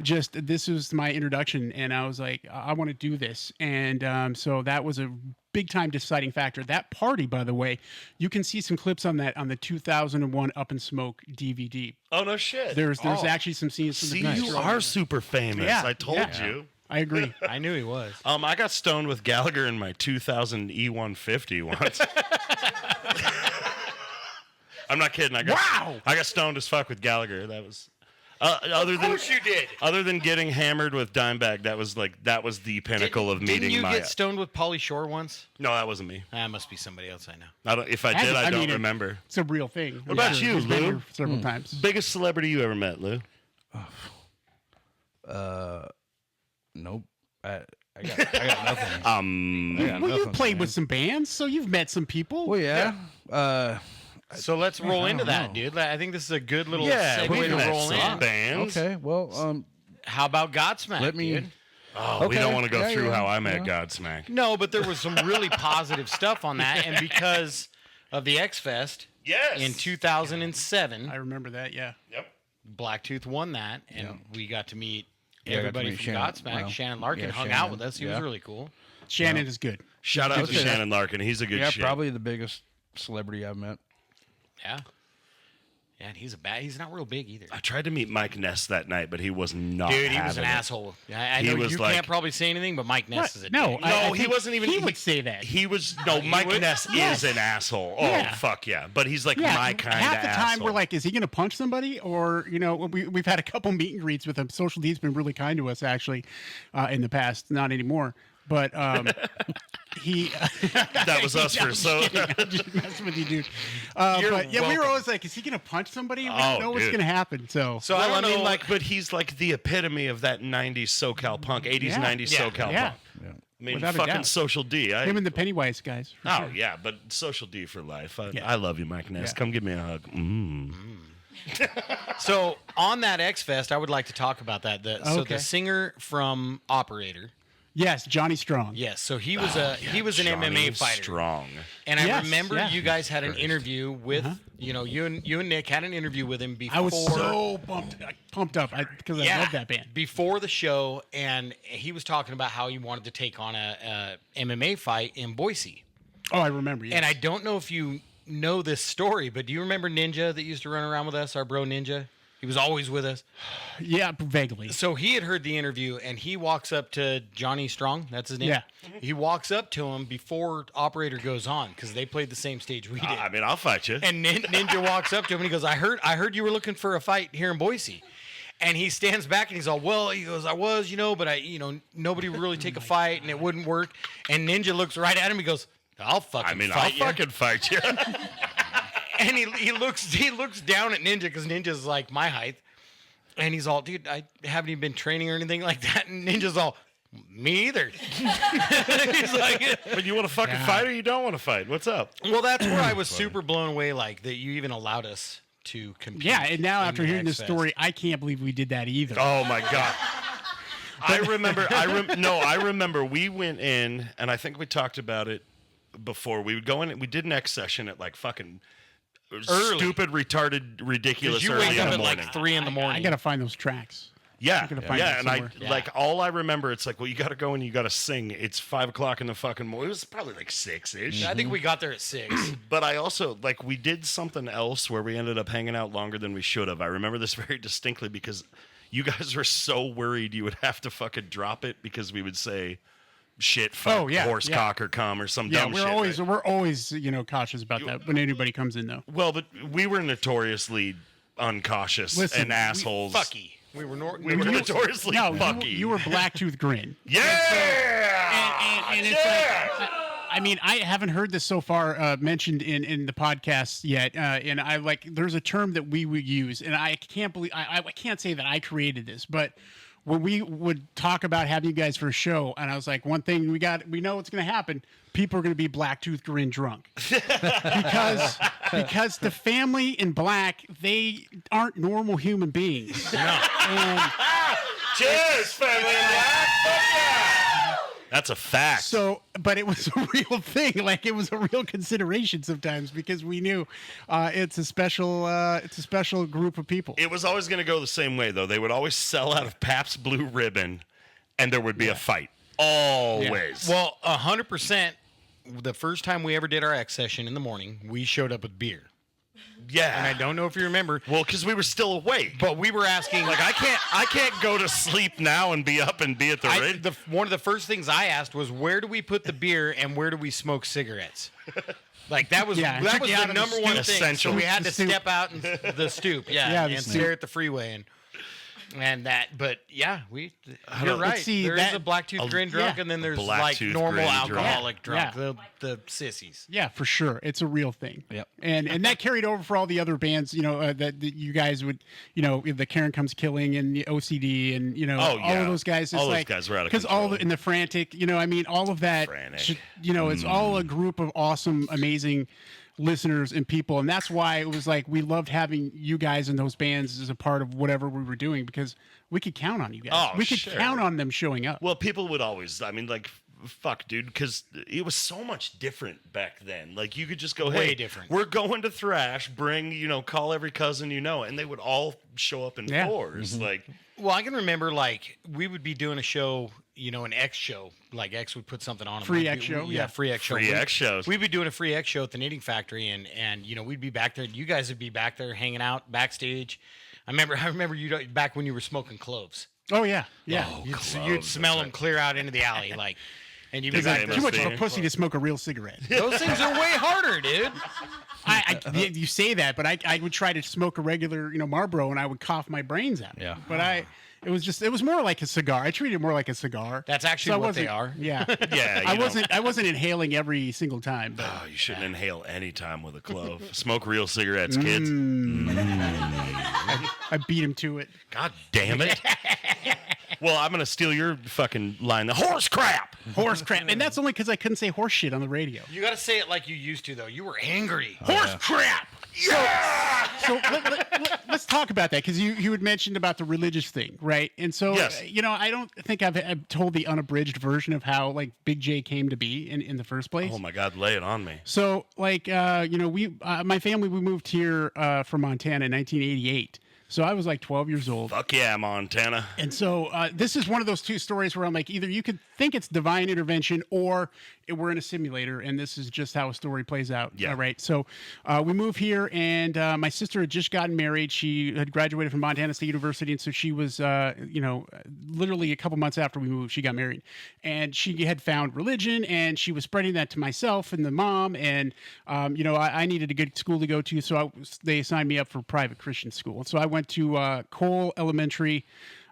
Speaker 5: this was my introduction, and I was like, I want to do this. And so that was a big time deciding factor. That party, by the way, you can see some clips on the 2001 Up in Smoke DVD.
Speaker 2: Oh no shit.
Speaker 5: There's actually some scenes from
Speaker 2: See,
Speaker 5: the night.
Speaker 2: you are super famous.
Speaker 5: Yeah,
Speaker 2: I told
Speaker 5: yeah.
Speaker 2: you.
Speaker 5: I agree.
Speaker 3: I knew he was.
Speaker 2: I got stoned with Gallagher in my 2000 E150 once. I'm not kidding. I got stoned as fuck with Gallagher. That was other than
Speaker 3: you did.
Speaker 2: other than getting hammered with Dimebag. That was the pinnacle of meeting
Speaker 3: Didn't you
Speaker 2: my.
Speaker 3: get stoned with Pauly Shore once?
Speaker 2: No, that wasn't me.
Speaker 3: That must be somebody else I know.
Speaker 2: If I did, I don't
Speaker 5: mean,
Speaker 2: remember.
Speaker 5: It's a real thing.
Speaker 2: What about you,
Speaker 5: He's been
Speaker 2: Lou?
Speaker 5: here several times.
Speaker 2: Biggest celebrity you ever met, Lou?
Speaker 4: Nope. I got nothing. I got
Speaker 5: Well, you
Speaker 4: nothing,
Speaker 5: played
Speaker 4: man.
Speaker 5: with some bands, so you've met some people.
Speaker 4: Well, yeah.
Speaker 3: So let's roll
Speaker 4: I
Speaker 3: into
Speaker 4: don't
Speaker 3: that,
Speaker 4: know.
Speaker 3: dude. I think this is a good little
Speaker 2: Yeah,
Speaker 3: segue
Speaker 2: we
Speaker 3: to
Speaker 2: met
Speaker 3: roll
Speaker 2: some
Speaker 3: in.
Speaker 2: bands.
Speaker 4: Okay. Well,
Speaker 3: How about Godsmack?
Speaker 4: let me.
Speaker 3: dude?
Speaker 2: Oh, we
Speaker 4: Okay.
Speaker 2: don't want to go
Speaker 4: Yeah,
Speaker 2: through
Speaker 4: yeah,
Speaker 2: how I met
Speaker 4: yeah.
Speaker 2: Godsmack.
Speaker 3: No, but there was some really positive stuff on that, and because of the X Fest
Speaker 2: Yes.
Speaker 3: in 2007,
Speaker 5: I remember that. Yeah.
Speaker 2: Yep.
Speaker 3: Blacktooth won that, and we got to meet
Speaker 4: Yeah, I got to
Speaker 3: everybody
Speaker 4: meet
Speaker 3: from
Speaker 4: Shannon.
Speaker 3: Godsmack.
Speaker 4: Well,
Speaker 3: Shannon Larkin
Speaker 4: yeah,
Speaker 3: hung
Speaker 4: Shannon,
Speaker 3: out with us. He was
Speaker 4: yeah.
Speaker 3: really cool.
Speaker 5: Shannon is good.
Speaker 2: Shout out to
Speaker 4: Okay.
Speaker 2: Shannon Larkin. He's a good
Speaker 4: Yeah,
Speaker 2: shit.
Speaker 4: probably the biggest celebrity I've met.
Speaker 3: Yeah. Yeah, and he's not real big either.
Speaker 2: I tried to meet Mike Ness that night, but he was not.
Speaker 3: Dude, he was an
Speaker 2: having it.
Speaker 3: asshole. I
Speaker 2: He
Speaker 3: know
Speaker 2: was
Speaker 3: you
Speaker 2: like-
Speaker 3: can't probably say anything, but Mike Ness is a
Speaker 5: No,
Speaker 3: dick.
Speaker 2: No, he
Speaker 5: think
Speaker 2: wasn't even.
Speaker 5: He would say that.
Speaker 2: He was no. Mike
Speaker 3: would?
Speaker 2: Ness
Speaker 5: Yes.
Speaker 2: is an asshole. Oh
Speaker 5: Yeah.
Speaker 2: fuck yeah! But he's like
Speaker 5: Yeah,
Speaker 2: my kind of
Speaker 5: half the time
Speaker 2: asshole.
Speaker 5: we're like, is he going to punch somebody? Or, we've had a couple meet and greets with him. Social D's been really kind to us, actually, in the past. Not anymore. But he...
Speaker 2: that was us for so.
Speaker 5: I'm just messing with you, dude.
Speaker 2: You're
Speaker 5: But, yeah, we were
Speaker 2: welcome.
Speaker 5: always like, is he going to punch somebody? We
Speaker 2: Oh,
Speaker 5: don't know what's
Speaker 2: dude.
Speaker 5: going to happen. So
Speaker 3: So
Speaker 2: Well,
Speaker 3: I
Speaker 2: I
Speaker 3: don't
Speaker 2: mean,
Speaker 3: know.
Speaker 2: but he's like the epitome of that '90s SoCal punk, '80s
Speaker 5: Yeah.
Speaker 2: '90s
Speaker 3: Yeah.
Speaker 2: SoCal
Speaker 5: Yeah.
Speaker 2: punk. I mean,
Speaker 5: Without a
Speaker 2: fucking
Speaker 5: doubt.
Speaker 2: Social D.
Speaker 5: Him and the Pennywise guys. For
Speaker 2: Oh
Speaker 5: sure.
Speaker 2: yeah, but Social D for life.
Speaker 5: Yeah.
Speaker 2: I love you, Mike Ness.
Speaker 5: Yeah.
Speaker 2: Come give me a hug.
Speaker 3: So on that X Fest, I would like to talk about that. So
Speaker 5: Okay.
Speaker 3: the singer from Operator,
Speaker 5: Yes, Johnny Strong.
Speaker 3: yes. So he was he was an
Speaker 2: Johnny
Speaker 3: MMA fighter,
Speaker 2: Strong.
Speaker 3: and I
Speaker 5: Yes,
Speaker 3: remember
Speaker 5: yeah.
Speaker 3: you guys had an interview with you and Nick had an interview with him before.
Speaker 5: I was so pumped up because I love that band.
Speaker 3: Before the show, and he was talking about how he wanted to take on a MMA fight in Boise.
Speaker 5: Oh, I remember. Yes.
Speaker 3: And I don't know if you know this story, but do you remember Ninja that used to run around with us, our bro Ninja? He was always with us.
Speaker 5: Yeah, vaguely.
Speaker 3: So he had heard the interview, and he walks up to Johnny Strong. That's his name.
Speaker 5: Yeah.
Speaker 3: He walks up to him before Operator goes on because they played the same stage we did.
Speaker 2: I mean, I'll fight you.
Speaker 3: And Ninja walks up to him and he goes, I heard you were looking for a fight here in Boise. And he stands back and he's all, well, he goes, I was, but nobody would really take a fight and it wouldn't work. And Ninja looks right at him. He goes, I'll fucking
Speaker 2: I'll
Speaker 3: fight you.
Speaker 2: fucking fight you.
Speaker 3: And he looks down at Ninja because Ninja's like my height. And he's all, dude, I haven't even been training or anything like that. And Ninja's all, me either. He's like,
Speaker 2: But you want to fucking fight or you don't want to fight? What's up?
Speaker 3: well, that's where I was super blown away, like that you even allowed us to compete.
Speaker 5: Yeah, and now
Speaker 3: in
Speaker 5: after
Speaker 3: the
Speaker 5: hearing this
Speaker 3: X-Fest.
Speaker 5: story, I can't believe we did that either.
Speaker 2: Oh my god. I remember we went in and I think we talked about it before. We would go in, we did an X session at like fucking
Speaker 3: Early.
Speaker 2: stupid, retarded, ridiculous
Speaker 3: you
Speaker 2: early
Speaker 3: wake
Speaker 2: in
Speaker 3: up
Speaker 2: the
Speaker 3: at
Speaker 2: morning.
Speaker 3: like 3 in the morning.
Speaker 5: I gotta find those tracks.
Speaker 2: Yeah,
Speaker 5: gonna find
Speaker 2: yeah,
Speaker 5: it
Speaker 2: and I
Speaker 5: somewhere.
Speaker 2: like all I remember. It's like, well, you got to go and you got to sing. It's 5 o'clock in the fucking morning. It was probably like 6-ish.
Speaker 3: I think we got there at 6.
Speaker 2: But I also like we did something else where we ended up hanging out longer than we should have. I remember this very distinctly because you guys were so worried you would have to fucking drop it because we would say shit, fuck,
Speaker 5: Oh, yeah,
Speaker 2: horse,
Speaker 5: yeah.
Speaker 2: cock, or cum or some
Speaker 5: Yeah,
Speaker 2: dumb
Speaker 5: we're
Speaker 2: shit.
Speaker 5: always
Speaker 2: right?
Speaker 5: we're always cautious about that when anybody comes in though.
Speaker 2: Well, but we were notoriously uncautious
Speaker 5: Listen,
Speaker 2: and assholes.
Speaker 3: Fucky. We were
Speaker 2: We were notoriously
Speaker 5: No,
Speaker 2: fucky.
Speaker 5: you were Blacktooth Grin.
Speaker 2: Yeah.
Speaker 5: And it's like, I mean, I haven't heard this so far mentioned in the podcast yet, and I like. There's a term that we would use, and I can't believe I can't say that I created this, but when we would talk about having you guys for a show, and I was like, one thing we know what's going to happen. People are going to be Blacktooth Grin drunk because the family in black, they aren't normal human beings. No. And
Speaker 2: Cheers, family. Fuck yeah. That's a fact.
Speaker 5: so, but it was a real thing. Like it was a real consideration sometimes because we knew it's a special group of people.
Speaker 2: It was always going to go the same way, though. They would always sell out of Pabst Blue Ribbon, and there would be a fight. Always.
Speaker 3: Well, 100%. The first time we ever did our X session in the morning, we showed up with beer.
Speaker 2: yeah.
Speaker 3: And I don't know if you remember,
Speaker 2: Well, because we were still awake.
Speaker 3: but we were asking,
Speaker 2: Like I can't go to sleep now and be up and be at the radio.
Speaker 3: one of the first things I asked was, where do we put the beer and where do we smoke cigarettes? Like that was
Speaker 5: Yeah, it
Speaker 3: that
Speaker 5: took
Speaker 3: was
Speaker 5: you out
Speaker 3: the
Speaker 5: of the
Speaker 3: number one thing.
Speaker 2: Essential.
Speaker 3: So we had
Speaker 5: The
Speaker 3: to
Speaker 5: stoop.
Speaker 3: step out and the stoop,
Speaker 5: Yeah, the
Speaker 3: and
Speaker 5: stoop.
Speaker 3: stare at the freeway and that. But yeah, you're right.
Speaker 5: see,
Speaker 3: There is
Speaker 5: that-
Speaker 3: a Blacktooth Grin drunk,
Speaker 5: yeah.
Speaker 3: and then there's
Speaker 2: Black
Speaker 3: like
Speaker 2: tooth
Speaker 3: normal
Speaker 2: grin drunk.
Speaker 3: alcoholic
Speaker 5: Yeah.
Speaker 3: drunk, the sissies.
Speaker 5: Yeah, for sure, it's a real thing.
Speaker 4: Yep.
Speaker 5: And that carried over for all the other bands, that you guys would, the Karen Comes Killing and the OCD and
Speaker 2: Oh,
Speaker 5: all
Speaker 2: yeah.
Speaker 5: of those guys. It's
Speaker 2: All those
Speaker 5: like,
Speaker 2: guys were out of
Speaker 5: because all
Speaker 2: control.
Speaker 5: in the Frantic, all of that.
Speaker 2: Frantic.
Speaker 5: It's all a group of awesome, amazing listeners and people, and that's why it was like we loved having you guys in those bands as a part of whatever we were doing because we could count on you guys.
Speaker 2: Oh,
Speaker 5: we could
Speaker 2: sure.
Speaker 5: count on them showing up.
Speaker 2: Well, people would always, I mean, like, fuck, dude, because it was so much different back then. Like, you could just go,
Speaker 3: Way
Speaker 2: hey,
Speaker 3: different.
Speaker 2: we're going to Thrash, bring, call every cousin you know, and they would all show up in
Speaker 5: Yeah.
Speaker 2: fours. Like,
Speaker 3: Well, I can remember like we would be doing a show, an X show. Like X would put something on.
Speaker 5: Free
Speaker 3: We'd
Speaker 5: X
Speaker 3: be-
Speaker 5: show,
Speaker 3: Yeah,
Speaker 5: yeah.
Speaker 3: free X show.
Speaker 2: Free X shows.
Speaker 3: We'd be doing a free X show at the Knitting Factory, and we'd be back there. You guys would be back there hanging out backstage. I remember you back when you were smoking cloves.
Speaker 5: Oh yeah, yeah.
Speaker 3: You'd
Speaker 2: cloves,
Speaker 3: smell
Speaker 2: that's
Speaker 3: them clear out into the alley, like, and you'd be
Speaker 2: Big
Speaker 3: back
Speaker 2: Amos
Speaker 3: there.
Speaker 5: Too much of a
Speaker 2: being-
Speaker 5: pussy to smoke a real cigarette.
Speaker 3: Those things are way harder, dude.
Speaker 5: You say that, but I would try to smoke a regular, Marlboro, and I would cough my brains out.
Speaker 4: Yeah.
Speaker 5: But it was more like a cigar. I treated it more like a cigar.
Speaker 3: That's actually
Speaker 5: I
Speaker 3: what they
Speaker 5: wasn't-
Speaker 3: are.
Speaker 5: Yeah.
Speaker 2: yeah,
Speaker 5: I wasn't inhaling every single time. But
Speaker 2: Oh, you shouldn't inhale any time with a clove. Smoke real cigarettes, kids.
Speaker 5: I beat him to it.
Speaker 2: God damn it. Well, I'm gonna steal your fucking line. The horse crap.
Speaker 5: Horse crap. And that's only because I couldn't say horse shit on the radio.
Speaker 3: You got to say it like you used to, though. You were angry.
Speaker 2: Horse crap. Yeah.
Speaker 5: So let's talk about that, because you had mentioned about the religious thing, right? And so,
Speaker 2: Yes.
Speaker 5: I don't think I've told the unabridged version of how like Big J came to be in the first place.
Speaker 2: Oh my God, lay it on me.
Speaker 5: So, like, my family, we moved here from Montana in 1988. So I was like 12 years old.
Speaker 2: Fuck yeah, Montana.
Speaker 5: And so this is one of those two stories where I'm like, either you could think it's divine intervention or we're in a simulator, and this is just how a story plays out.
Speaker 2: Yeah.
Speaker 5: All right. So we move here, and my sister had just gotten married. She had graduated from Montana State University, and so she was, literally a couple months after we moved, she got married. And she had found religion, and she was spreading that to myself and the mom. And, I needed a good school to go to, so they assigned me up for private Christian school. And so I went to Cole Elementary,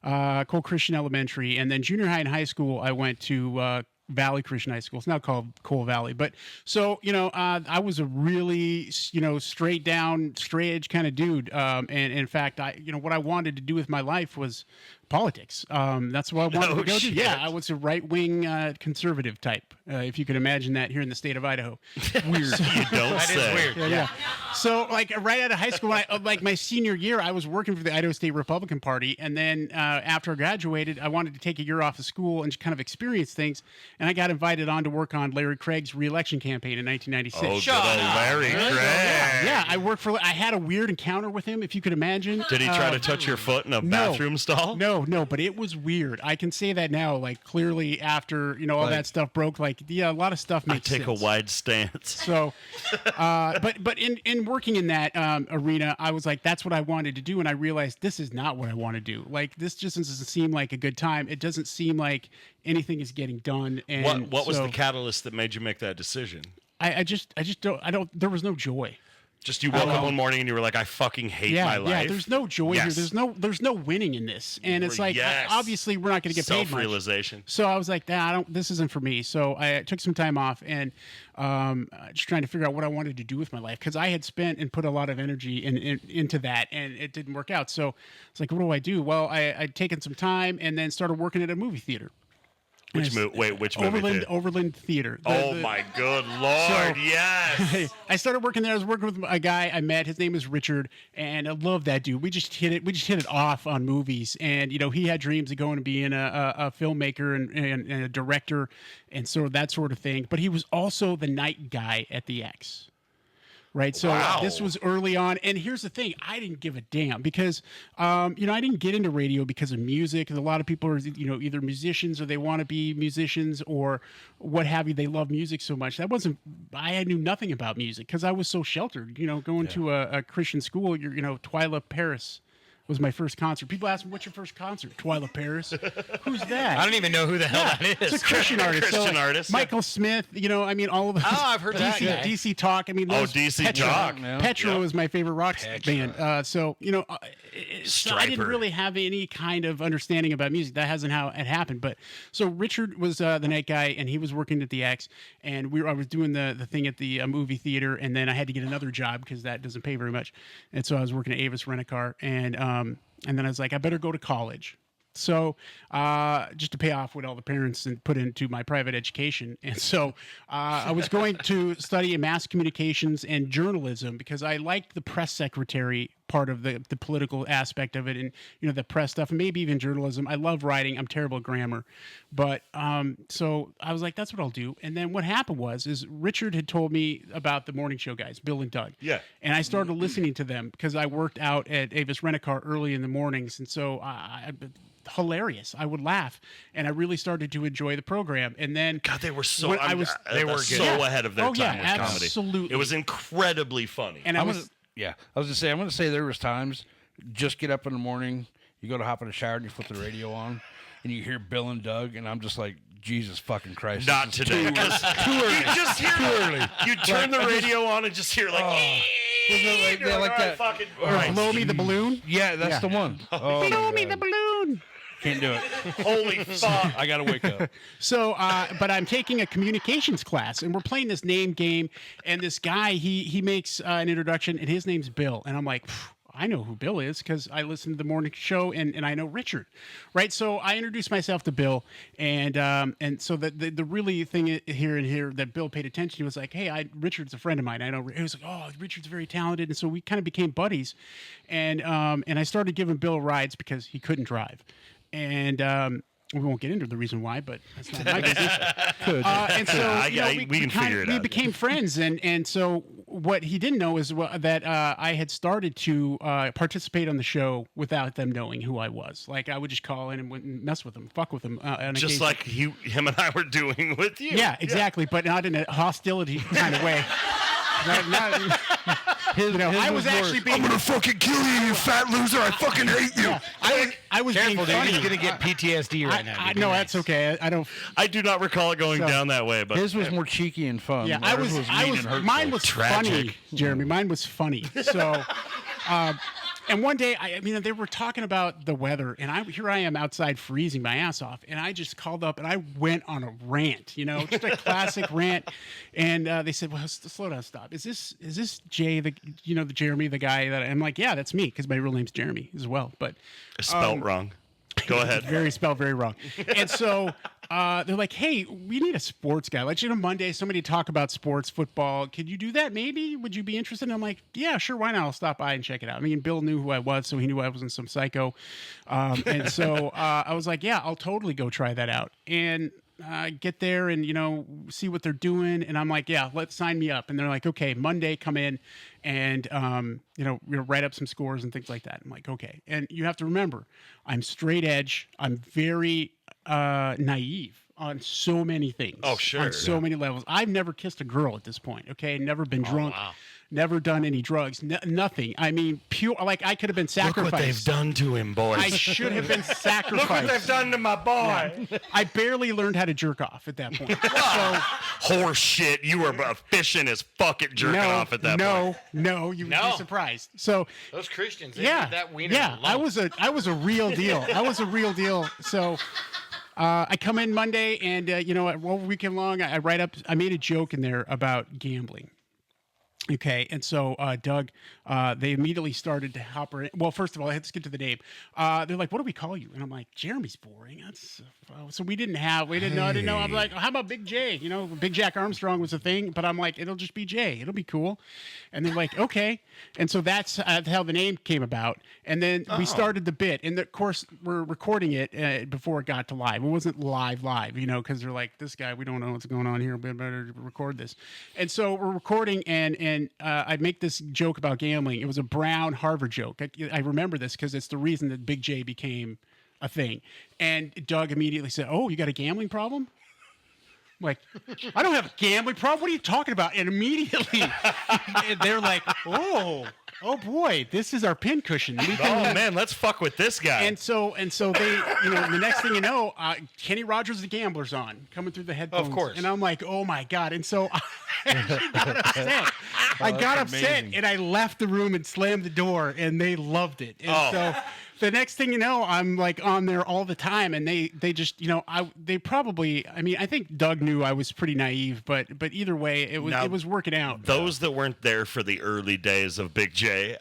Speaker 5: Cole Christian Elementary, and then junior high and high school, I went to Valley Christian High School. It's now called Cole Valley. But so, I was a really, straight down, straight edge kind of dude. And in fact, what I wanted to do with my life was politics. That's what I wanted to go
Speaker 2: shit.
Speaker 5: to. Yeah, I was a right wing conservative type, if you could imagine that here in the state of Idaho. Weird.
Speaker 2: You don't
Speaker 3: That
Speaker 2: say.
Speaker 3: is weird.
Speaker 5: Yeah. So, like, right out of high school, my senior year, I was working for the Idaho State Republican Party. And then after I graduated, I wanted to take a year off of school and just kind of experience things. And I got invited on to work on Larry Craig's re-election campaign in 1996.
Speaker 2: Oh,
Speaker 3: Shut
Speaker 2: good old
Speaker 3: up.
Speaker 2: Larry Craig.
Speaker 5: Yeah, I had a weird encounter with him, if you could imagine.
Speaker 2: Did he try to touch your foot in a bathroom stall?
Speaker 5: No, but it was weird. I can say that now, like, clearly after, all that stuff broke, like, yeah, a lot of stuff
Speaker 2: I
Speaker 5: makes
Speaker 2: take
Speaker 5: sense.
Speaker 2: a wide stance.
Speaker 5: So, but in working in that arena, I was like, that's what I wanted to do, and I realized this is not what I want to do. Like, this just doesn't seem like a good time. It doesn't seem like anything is getting done. And
Speaker 2: What was
Speaker 5: so
Speaker 2: the catalyst that made you make that decision?
Speaker 5: I just don't. There was no joy.
Speaker 2: Just you woke up one morning and you were like, I fucking hate my life.
Speaker 5: Yeah, there's no joy
Speaker 2: Yes.
Speaker 5: here. There's no winning in this, and it's like
Speaker 2: Yes.
Speaker 5: obviously we're not going to get paid much.
Speaker 2: Self-realization.
Speaker 5: So I was like, this isn't for me. So I took some time off and just trying to figure out what I wanted to do with my life, because I had spent and put a lot of energy into that, and it didn't work out. So it's like, what do I do? Well, I'd taken some time and then started working at a movie theater.
Speaker 2: Which movie?
Speaker 5: Overland Theater.
Speaker 2: My good Lord, yes.
Speaker 5: I started working there. I was working with a guy I met. His name is Richard, and I love that dude. We just hit it off on movies, and he had dreams of going to being a filmmaker and a director, and so that sort of thing. But he was also the night guy at the X. Right. So
Speaker 2: Wow.
Speaker 5: this was early on. And here's the thing. I didn't give a damn because, I didn't get into radio because of music. A lot of people are, either musicians or they want to be musicians or what have you. They love music so much. I knew nothing about music because I was so sheltered, going to a Christian school, Twyla Paris was my first concert. People ask me, what's your first concert? Twyla Paris. Who's that?
Speaker 3: I don't even know who the hell that is.
Speaker 5: It's a Christian artist.
Speaker 2: Christian artist.
Speaker 5: Michael Smith, all of those.
Speaker 3: Oh, I've heard that guy.
Speaker 5: DC Talk.
Speaker 2: DC
Speaker 5: Petra.
Speaker 2: Talk.
Speaker 5: Petra
Speaker 2: Yeah.
Speaker 5: was my favorite rock band. So I didn't
Speaker 2: Striper.
Speaker 5: really have any kind of understanding about music. That hasn't how it happened. But so Richard was the night guy, and he was working at the X, and I was doing the thing at the movie theater, and then I had to get another job because that doesn't pay very much, and so I was working at Avis Rent-A-Car, and then I was like, I better go to college. So just to pay off what all the parents and put into my private education. And so I was going to study mass communications and journalism because I liked the press secretary part of the political aspect of it, and the press stuff, and maybe even journalism. I love writing. I'm terrible at grammar. But so I was like, that's what I'll do. And then what happened is Richard had told me about the morning show guys, Bill and Doug.
Speaker 2: Yeah.
Speaker 5: And I started listening to them because I worked out at Avis Rent-A-Car early in the mornings. And so hilarious. I would laugh, and I really started to enjoy the program. And then
Speaker 2: God, they were so
Speaker 5: when I was
Speaker 2: they were so
Speaker 5: Yeah.
Speaker 2: ahead of their
Speaker 5: Oh, yeah,
Speaker 2: time with comedy.
Speaker 5: absolutely.
Speaker 2: It was incredibly funny.
Speaker 5: and I was
Speaker 4: I was gonna say, I'm gonna say there was times just get up in the morning, you go to hop in the shower and you flip the radio on, and you hear Bill and Doug, and I'm just like, Jesus fucking Christ!
Speaker 2: Not
Speaker 4: this is
Speaker 2: today.
Speaker 4: too
Speaker 2: Because
Speaker 4: early.
Speaker 2: you just hear
Speaker 4: Too early.
Speaker 2: You turn the radio on and just hear like,
Speaker 4: They like that.
Speaker 2: All right,
Speaker 5: blow me the balloon.
Speaker 4: Yeah, that's the one. Oh,
Speaker 5: Blow
Speaker 4: my
Speaker 5: me
Speaker 4: God.
Speaker 5: the balloon.
Speaker 4: Can't do it.
Speaker 2: holy fuck.
Speaker 4: I gotta wake up.
Speaker 5: So, but I'm taking a communications class, and we're playing this name game. And this guy, he makes an introduction, and his name's Bill. And I'm like, I know who Bill is because I listen to the morning show and I know Richard, right? So I introduced myself to Bill, and so the really thing here that Bill paid attention to was like, hey, Richard's a friend of mine. I know. He was like, oh, Richard's very talented, and so we kind of became buddies, and I started giving Bill rides because he couldn't drive, and. We won't get into the reason why, but that's not my business. And so
Speaker 2: we can figure it out.
Speaker 5: We became friends, and so what he didn't know is that I had started to participate on the show without them knowing who I was. Like I would just call in and wouldn't mess with them, fuck with them. On
Speaker 2: Just
Speaker 5: occasion.
Speaker 2: like him and I were doing with you.
Speaker 5: Yeah, exactly, but not in a hostility kind of way. I was actually being.
Speaker 2: I'm gonna fucking kill you, you fat loser! I fucking hate you.
Speaker 5: Yeah, I was being
Speaker 3: Careful, dude.
Speaker 5: funny.
Speaker 3: He's gonna get PTSD right now.
Speaker 5: No, that's okay. I don't.
Speaker 2: I do not recall it going down that way, but
Speaker 4: His was more cheeky and fun.
Speaker 5: Yeah,
Speaker 4: Ours was mean and hurtful.
Speaker 5: mine was funny,
Speaker 2: Tragic.
Speaker 5: Jeremy. Mine was funny. So, and one day, I mean, they were talking about the weather, and here I am outside freezing my ass off, and I just called up and I went on a rant, just a classic rant. And they said, "Well, slow down, stop. Is this Jay, the Jeremy, the guy that?" I'm like, "Yeah, that's me," because my real name's Jeremy as well, but
Speaker 2: spelt wrong. Go ahead.
Speaker 5: spelled very wrong. And so they're like, hey, we need a sports guy. Like, Monday, somebody talk about sports, football. Could you do that maybe? Would you be interested? And I'm like, yeah, sure. Why not? I'll stop by and check it out. I mean, Bill knew who I was, so he knew I wasn't some psycho. And so I was like, yeah, I'll totally go try that out. And get there and, see what they're doing. And I'm like, yeah, let's sign me up. And they're like, okay, Monday, come in and, write up some scores and things like that. I'm like, okay. And you have to remember, I'm straight edge. I'm very naive on so many things.
Speaker 2: Oh, sure.
Speaker 5: On so many levels. I've never kissed a girl at this point. Okay. Never been drunk. Wow. Never done any drugs. Nothing. I mean, pure. Like I could have been sacrificed.
Speaker 2: Look what they've done to him, boys.
Speaker 5: I should have been sacrificed.
Speaker 2: Look what they've done to my boy.
Speaker 5: Yeah. I barely learned how to jerk off at that point. So,
Speaker 2: horse shit. You were efficient as fucking jerking off at that point.
Speaker 5: No, you'd be surprised. So
Speaker 3: those Christians, they
Speaker 5: yeah,
Speaker 3: leave that wiener
Speaker 5: yeah,
Speaker 3: alone.
Speaker 5: I was a real deal. I was a real deal. So I come in Monday, and all weekend long, I write up. I made a joke in there about gambling. Okay, and so Doug, they immediately started to hop her in. Well, first of all, let's get to the name. They're like, "What do we call you?" And I'm like, "Jeremy's boring." So we didn't know. I didn't know. I'm like, "How about Big J?" Big Jack Armstrong was a thing, but I'm like, "It'll just be Jay. It'll be cool." And they're like, "Okay." And so that's how the name came about. And then we started the bit, and of course we're recording it before it got to live. It wasn't live, because they're like, "This guy, we don't know what's going on here. We better record this." And so we're recording, and I make this joke about gambling. It was a Brown Harvard joke. I remember this because it's the reason that Big J became a thing. And Doug immediately said, "Oh, you got a gambling problem?" I'm like, "I don't have a gambling problem. What are you talking about?" And immediately they're like, "Oh boy, this is our pincushion."
Speaker 2: Oh man, let's fuck with this guy.
Speaker 5: And so they, the next thing you know, Kenny Rogers the Gambler's on, coming through the headphones.
Speaker 3: Of course.
Speaker 5: And I'm like, oh my God. And so I got upset. I got upset and I left the room and slammed the door, and they loved it. And so the next thing you know, I'm like on there all the time, and they just, they probably, I think Doug knew I was pretty naive, but either way, it was working out.
Speaker 2: Those that weren't there for the early days of Big J,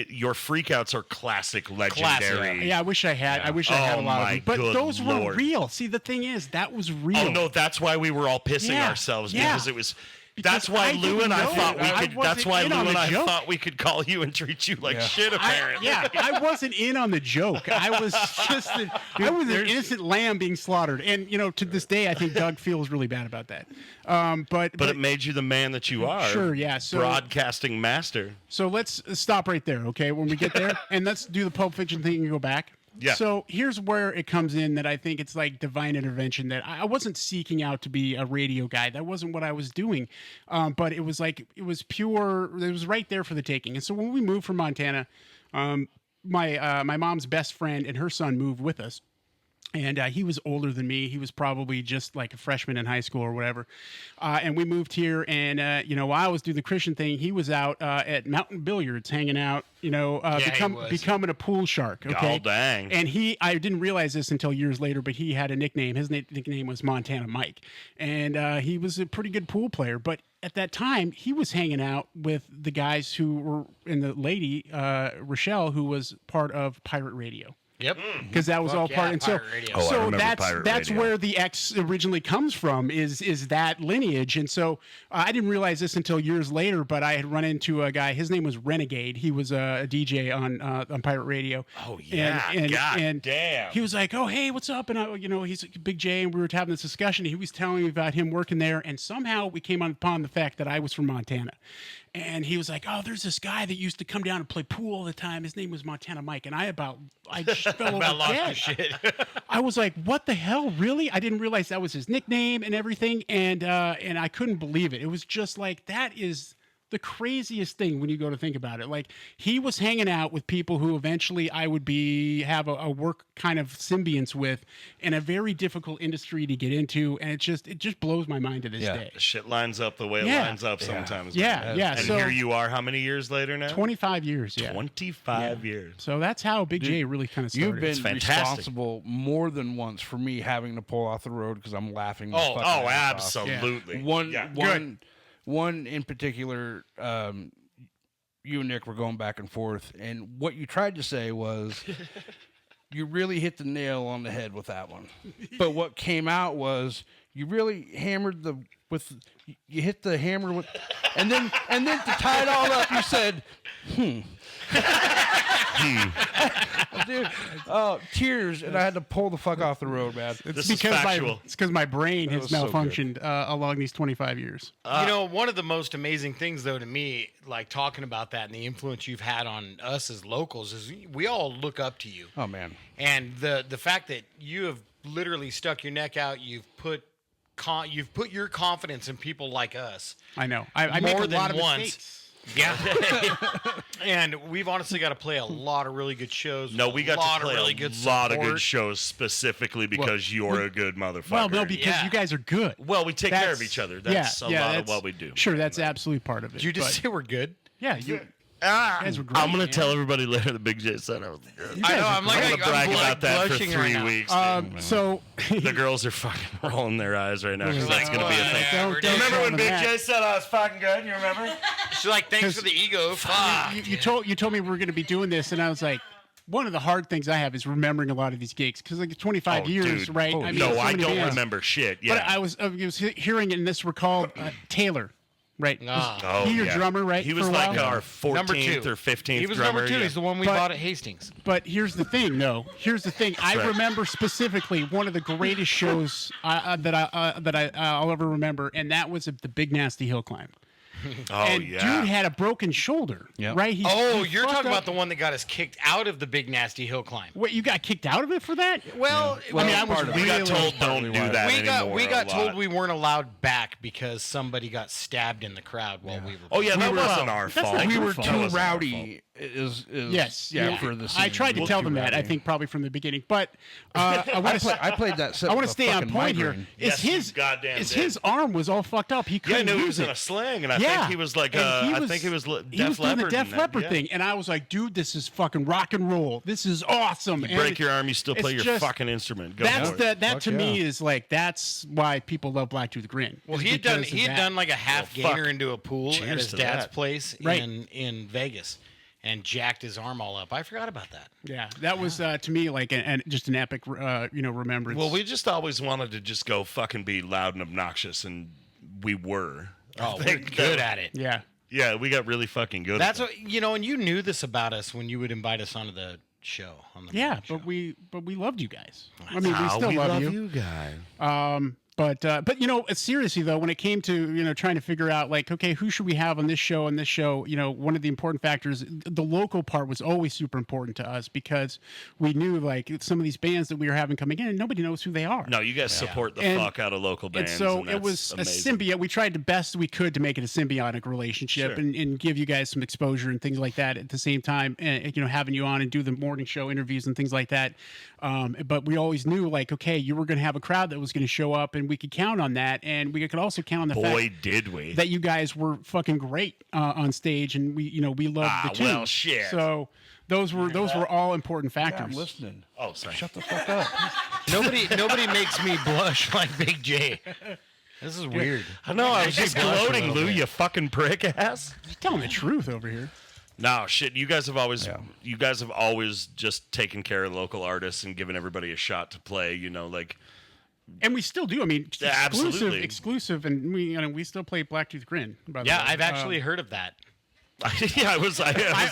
Speaker 2: your freakouts are classic, legendary.
Speaker 5: Yeah, I wish I had. I wish I had a lot of them. But
Speaker 2: good
Speaker 5: those were
Speaker 2: Lord.
Speaker 5: real. See, the thing is, that was real.
Speaker 2: Oh no, that's why we were all pissing ourselves because it was. That's why Lou and I thought we could. That's why Lou and I thought we could call you and treat you like shit. Apparently,
Speaker 5: I wasn't in on the joke. I was just, I was an innocent lamb being slaughtered, and to this day, I think Doug feels really bad about that. But
Speaker 2: it made you the man that you are.
Speaker 5: Sure, yeah. So
Speaker 2: broadcasting master.
Speaker 5: So let's stop right there, okay? When we get there, and let's do the Pulp Fiction thing and go back.
Speaker 2: Yeah.
Speaker 5: So here's where it comes in that I think it's like divine intervention, that I wasn't seeking out to be a radio guy. That wasn't what I was doing. But it was pure, it was right there for the taking. And so when we moved from Montana, my mom's best friend and her son moved with us. And he was older than me. He was probably just like a freshman in high school or whatever. And we moved here, and while I was doing the Christian thing, he was out at Mountain Billiards, hanging out.
Speaker 3: he was.
Speaker 5: Becoming a pool shark. Okay,
Speaker 2: Oh, dang.
Speaker 5: And I didn't realize this until years later, but he had a nickname. His nickname was Montana Mike, and he was a pretty good pool player. But at that time, he was hanging out with the guys who were, and the lady Rochelle, who was part of Pirate Radio.
Speaker 3: Yep.
Speaker 5: Because that was
Speaker 3: Fuck
Speaker 5: all
Speaker 3: yeah,
Speaker 5: part, and so
Speaker 3: Pirate Radio.
Speaker 2: Oh, I
Speaker 5: so
Speaker 2: remember
Speaker 5: that's
Speaker 2: Pirate
Speaker 5: that's
Speaker 2: Radio.
Speaker 5: where the X originally comes from is that lineage, and so I didn't realize this until years later. But I had run into a guy. His name was Renegade. He was a DJ on Pirate Radio.
Speaker 2: Oh, yeah. God damn.
Speaker 5: He was like, "Oh, hey, what's up?" And he's Big J, and we were having this discussion. He was telling me about him working there, and somehow we came upon the fact that I was from Montana. And he was like, "Oh, there's this guy that used to come down and play pool all the time. His name was Montana Mike." And I just fell over
Speaker 3: Lost
Speaker 5: dead.
Speaker 3: your shit.
Speaker 5: I was like, "What the hell, really?" I didn't realize that was his nickname and everything, and I couldn't believe it. It was just like, that is the craziest thing when you go to think about it. Like, he was hanging out with people who eventually I would have a work kind of symbionts with, in a very difficult industry to get into, and it just blows my mind to this
Speaker 4: Yeah.
Speaker 5: day.
Speaker 2: The shit lines up the way it
Speaker 5: Yeah.
Speaker 2: lines up sometimes.
Speaker 5: Yeah,
Speaker 2: man.
Speaker 5: yeah.
Speaker 2: And
Speaker 5: So
Speaker 2: here you are, how many years later now?
Speaker 5: 25 years, yeah.
Speaker 2: 25 years.
Speaker 5: So that's how Big J really kind of started.
Speaker 4: You've been
Speaker 2: fantastic.
Speaker 4: responsible more than once for me having to pull off the road because I'm laughing. my fucking
Speaker 2: Oh,
Speaker 4: ass off.
Speaker 2: absolutely.
Speaker 4: One in particular, you and Nick were going back and forth, and what you tried to say was you really hit the nail on the head with that one. But what came out was you really hammered you hit the hammer with, and then to tie it all up, you said, Dude, tears, and I had to pull the fuck off the road, man.
Speaker 2: This is factual.
Speaker 5: It's because my brain has
Speaker 4: was so good.
Speaker 5: malfunctioned along these 25 years.
Speaker 3: One of the most amazing things, though, to me, like talking about that and the influence you've had on us as locals, is we all look up to you.
Speaker 4: Oh man,
Speaker 3: And the fact that you have literally stuck your neck out, you've put your confidence in people like us.
Speaker 5: I know. I make
Speaker 3: More
Speaker 5: a
Speaker 3: than
Speaker 5: lot of
Speaker 3: once.
Speaker 5: mistakes.
Speaker 3: Yeah. And we've honestly got to play a lot of really good shows.
Speaker 2: No, we got to play
Speaker 3: really
Speaker 2: a
Speaker 3: good
Speaker 2: lot of
Speaker 3: support.
Speaker 2: good shows specifically because you're a good motherfucker.
Speaker 5: Well, no, because
Speaker 3: Yeah.
Speaker 5: you guys are good.
Speaker 2: Well, we take care of
Speaker 5: That's-
Speaker 2: each other. That's a lot of
Speaker 5: that's-
Speaker 2: what we do.
Speaker 5: Sure, that's absolutely part of it.
Speaker 3: Did you just
Speaker 5: but-
Speaker 3: say we're good?
Speaker 5: Yeah, you
Speaker 2: Ah,
Speaker 5: guys were great,
Speaker 2: I'm gonna
Speaker 5: man.
Speaker 2: tell everybody later that Big J said I was good.
Speaker 3: I know.
Speaker 5: are
Speaker 3: I'm like,
Speaker 2: I'm
Speaker 3: I'm
Speaker 2: gonna brag about that for
Speaker 3: blushing
Speaker 2: 3
Speaker 3: right now.
Speaker 2: weeks.
Speaker 5: So
Speaker 2: The girls are fucking rolling their eyes right now because that's gonna be a
Speaker 3: Oh,
Speaker 2: thing.
Speaker 3: yeah, we're
Speaker 5: don't
Speaker 2: Remember
Speaker 5: tell
Speaker 2: when
Speaker 5: them
Speaker 2: Big
Speaker 5: that.
Speaker 2: J said I was fucking good? You remember?
Speaker 3: She's like, thanks for the ego. Fuck.
Speaker 5: you told me we were going to be doing this, and I was like, one of the hard things I have is remembering a lot of these gigs because like 25
Speaker 2: Oh,
Speaker 5: years,
Speaker 2: dude.
Speaker 5: right?
Speaker 2: Oh,
Speaker 5: I mean,
Speaker 2: no,
Speaker 5: so
Speaker 2: I
Speaker 5: many
Speaker 2: don't
Speaker 5: bands.
Speaker 2: remember shit. Yeah.
Speaker 5: But I was hearing it, and this were called Taylor, right?
Speaker 3: Ah.
Speaker 5: He your drummer, right?
Speaker 2: He
Speaker 5: for
Speaker 2: was
Speaker 5: a
Speaker 2: like
Speaker 5: while?
Speaker 2: our 14th
Speaker 3: Number 2
Speaker 2: or 15th
Speaker 3: He was
Speaker 2: drummer.
Speaker 3: number 2.
Speaker 2: yeah.
Speaker 3: He's the one we
Speaker 5: But-
Speaker 3: bought at Hastings.
Speaker 5: But here's the thing, though. Here's the thing. I
Speaker 2: right.
Speaker 5: remember specifically one of the greatest shows I'll ever remember, and that was the Big Nasty Hill Climb.
Speaker 2: Oh,
Speaker 5: and
Speaker 2: yeah.
Speaker 5: dude had a broken shoulder,
Speaker 4: Yep.
Speaker 5: right? He
Speaker 3: You're
Speaker 5: fucked
Speaker 3: talking
Speaker 5: up-
Speaker 3: about the one that got us kicked out of the Big Nasty Hill Climb.
Speaker 5: What, you got kicked out of it for that?
Speaker 3: Well,
Speaker 5: I mean, I was
Speaker 4: part of it.
Speaker 2: we got
Speaker 5: really-
Speaker 2: told don't do that
Speaker 3: we got
Speaker 2: anymore.
Speaker 3: we
Speaker 2: a
Speaker 3: got told
Speaker 2: lot.
Speaker 3: we weren't allowed back because somebody got stabbed in the crowd while we were.
Speaker 2: Oh yeah, that
Speaker 5: were-
Speaker 2: wasn't
Speaker 5: well,
Speaker 2: our
Speaker 5: that's
Speaker 2: fault.
Speaker 5: not
Speaker 4: we
Speaker 5: your
Speaker 4: were
Speaker 5: fault.
Speaker 2: That
Speaker 4: too
Speaker 2: wasn't our fault.
Speaker 4: rowdy. Is
Speaker 5: Yes.
Speaker 4: for the
Speaker 5: I
Speaker 4: scene.
Speaker 5: tried to
Speaker 4: We're
Speaker 5: tell
Speaker 4: too
Speaker 5: them that. I
Speaker 4: rowdy.
Speaker 5: think probably from the beginning, but I want to.
Speaker 4: I played that set.
Speaker 5: I want
Speaker 4: with
Speaker 5: to
Speaker 4: a
Speaker 5: stay on
Speaker 4: fucking
Speaker 5: point
Speaker 4: migraine.
Speaker 5: here.
Speaker 2: Yes,
Speaker 5: Is
Speaker 2: you
Speaker 5: his
Speaker 2: goddamn
Speaker 5: is
Speaker 2: did.
Speaker 5: his arm was all fucked up. He
Speaker 2: Yeah,
Speaker 5: couldn't
Speaker 2: no, he
Speaker 5: use
Speaker 2: was
Speaker 5: it.
Speaker 2: in a sling, and I
Speaker 5: Yeah.
Speaker 2: think he was like,
Speaker 5: And
Speaker 2: I think he was
Speaker 5: he was doing the Def
Speaker 2: in that,
Speaker 5: Leppard
Speaker 2: yeah.
Speaker 5: thing, and I was like, dude, this is fucking rock and roll. This is awesome.
Speaker 2: You
Speaker 5: And
Speaker 2: break your arm, you still
Speaker 5: it's
Speaker 2: play your
Speaker 5: just-
Speaker 2: fucking instrument. Go
Speaker 5: That's
Speaker 2: for it.
Speaker 5: that
Speaker 4: Fuck
Speaker 5: to me
Speaker 4: yeah.
Speaker 5: is like that's why people love Blacktooth Grin.
Speaker 3: Well,
Speaker 5: is
Speaker 3: he had done
Speaker 5: because of
Speaker 3: he had
Speaker 5: that.
Speaker 3: done like a half
Speaker 2: Well, fuck.
Speaker 3: gainer into a pool at
Speaker 2: Cheers
Speaker 3: his
Speaker 2: to
Speaker 3: dad's
Speaker 2: that.
Speaker 3: place
Speaker 5: Right.
Speaker 3: in Vegas, and jacked his arm all up. I forgot about that.
Speaker 5: Yeah, that was to me like just an epic remembrance.
Speaker 2: Well, we just always wanted to just go fucking be loud and obnoxious, and we were.
Speaker 3: Oh,
Speaker 2: I
Speaker 3: we're
Speaker 2: think
Speaker 3: good
Speaker 2: that-
Speaker 3: at it.
Speaker 5: yeah.
Speaker 2: Yeah, we got really fucking good.
Speaker 3: That's
Speaker 2: at it.
Speaker 3: what and you knew this about us when you would invite us onto the show. On the
Speaker 5: Yeah,
Speaker 3: morning show.
Speaker 5: but we loved you guys. I mean, we
Speaker 2: Ah,
Speaker 5: still love you.
Speaker 2: guys.
Speaker 5: But seriously though, when it came to trying to figure out like, okay, who should we have on this show? One of the important factors, the local part was always super important to us because we knew like some of these bands that we were having coming in, and nobody knows who they are.
Speaker 2: No, you guys support the fuck out of local bands.
Speaker 5: And so
Speaker 2: and
Speaker 5: it
Speaker 2: that's
Speaker 5: was
Speaker 2: amazing.
Speaker 5: a symbiote. We tried the best we could to make it a symbiotic relationship
Speaker 2: Sure.
Speaker 5: and give you guys some exposure and things like that at the same time. And having you on and do the morning show interviews and things like that. But we always knew like, okay, you were going to have a crowd that was going to show up, and we could count on that. And we could also count on the
Speaker 2: Boy,
Speaker 5: fact
Speaker 2: did we.
Speaker 5: that you guys were fucking great on stage, and we loved the tune.
Speaker 2: well, shit.
Speaker 5: So those were all important
Speaker 4: Yeah, I'm
Speaker 5: factors.
Speaker 4: listening.
Speaker 2: Oh, sorry.
Speaker 4: Shut the fuck up.
Speaker 3: Nobody makes me blush like Big J. This is weird.
Speaker 2: I know, I was
Speaker 3: Makes
Speaker 2: just
Speaker 3: me blush a
Speaker 2: gloating,
Speaker 3: little
Speaker 2: Lou,
Speaker 3: bit.
Speaker 2: you fucking prick ass.
Speaker 5: You're telling the truth over here.
Speaker 2: No, shit. You guys have always,
Speaker 4: Yeah.
Speaker 2: just taken care of local artists and given everybody a shot to play. Like
Speaker 5: And we still do. I mean,
Speaker 2: Yeah, absolutely.
Speaker 5: exclusive, and we still play Blacktooth Grin. By the
Speaker 3: Yeah,
Speaker 5: way.
Speaker 3: I've actually heard of that.
Speaker 2: yeah, I was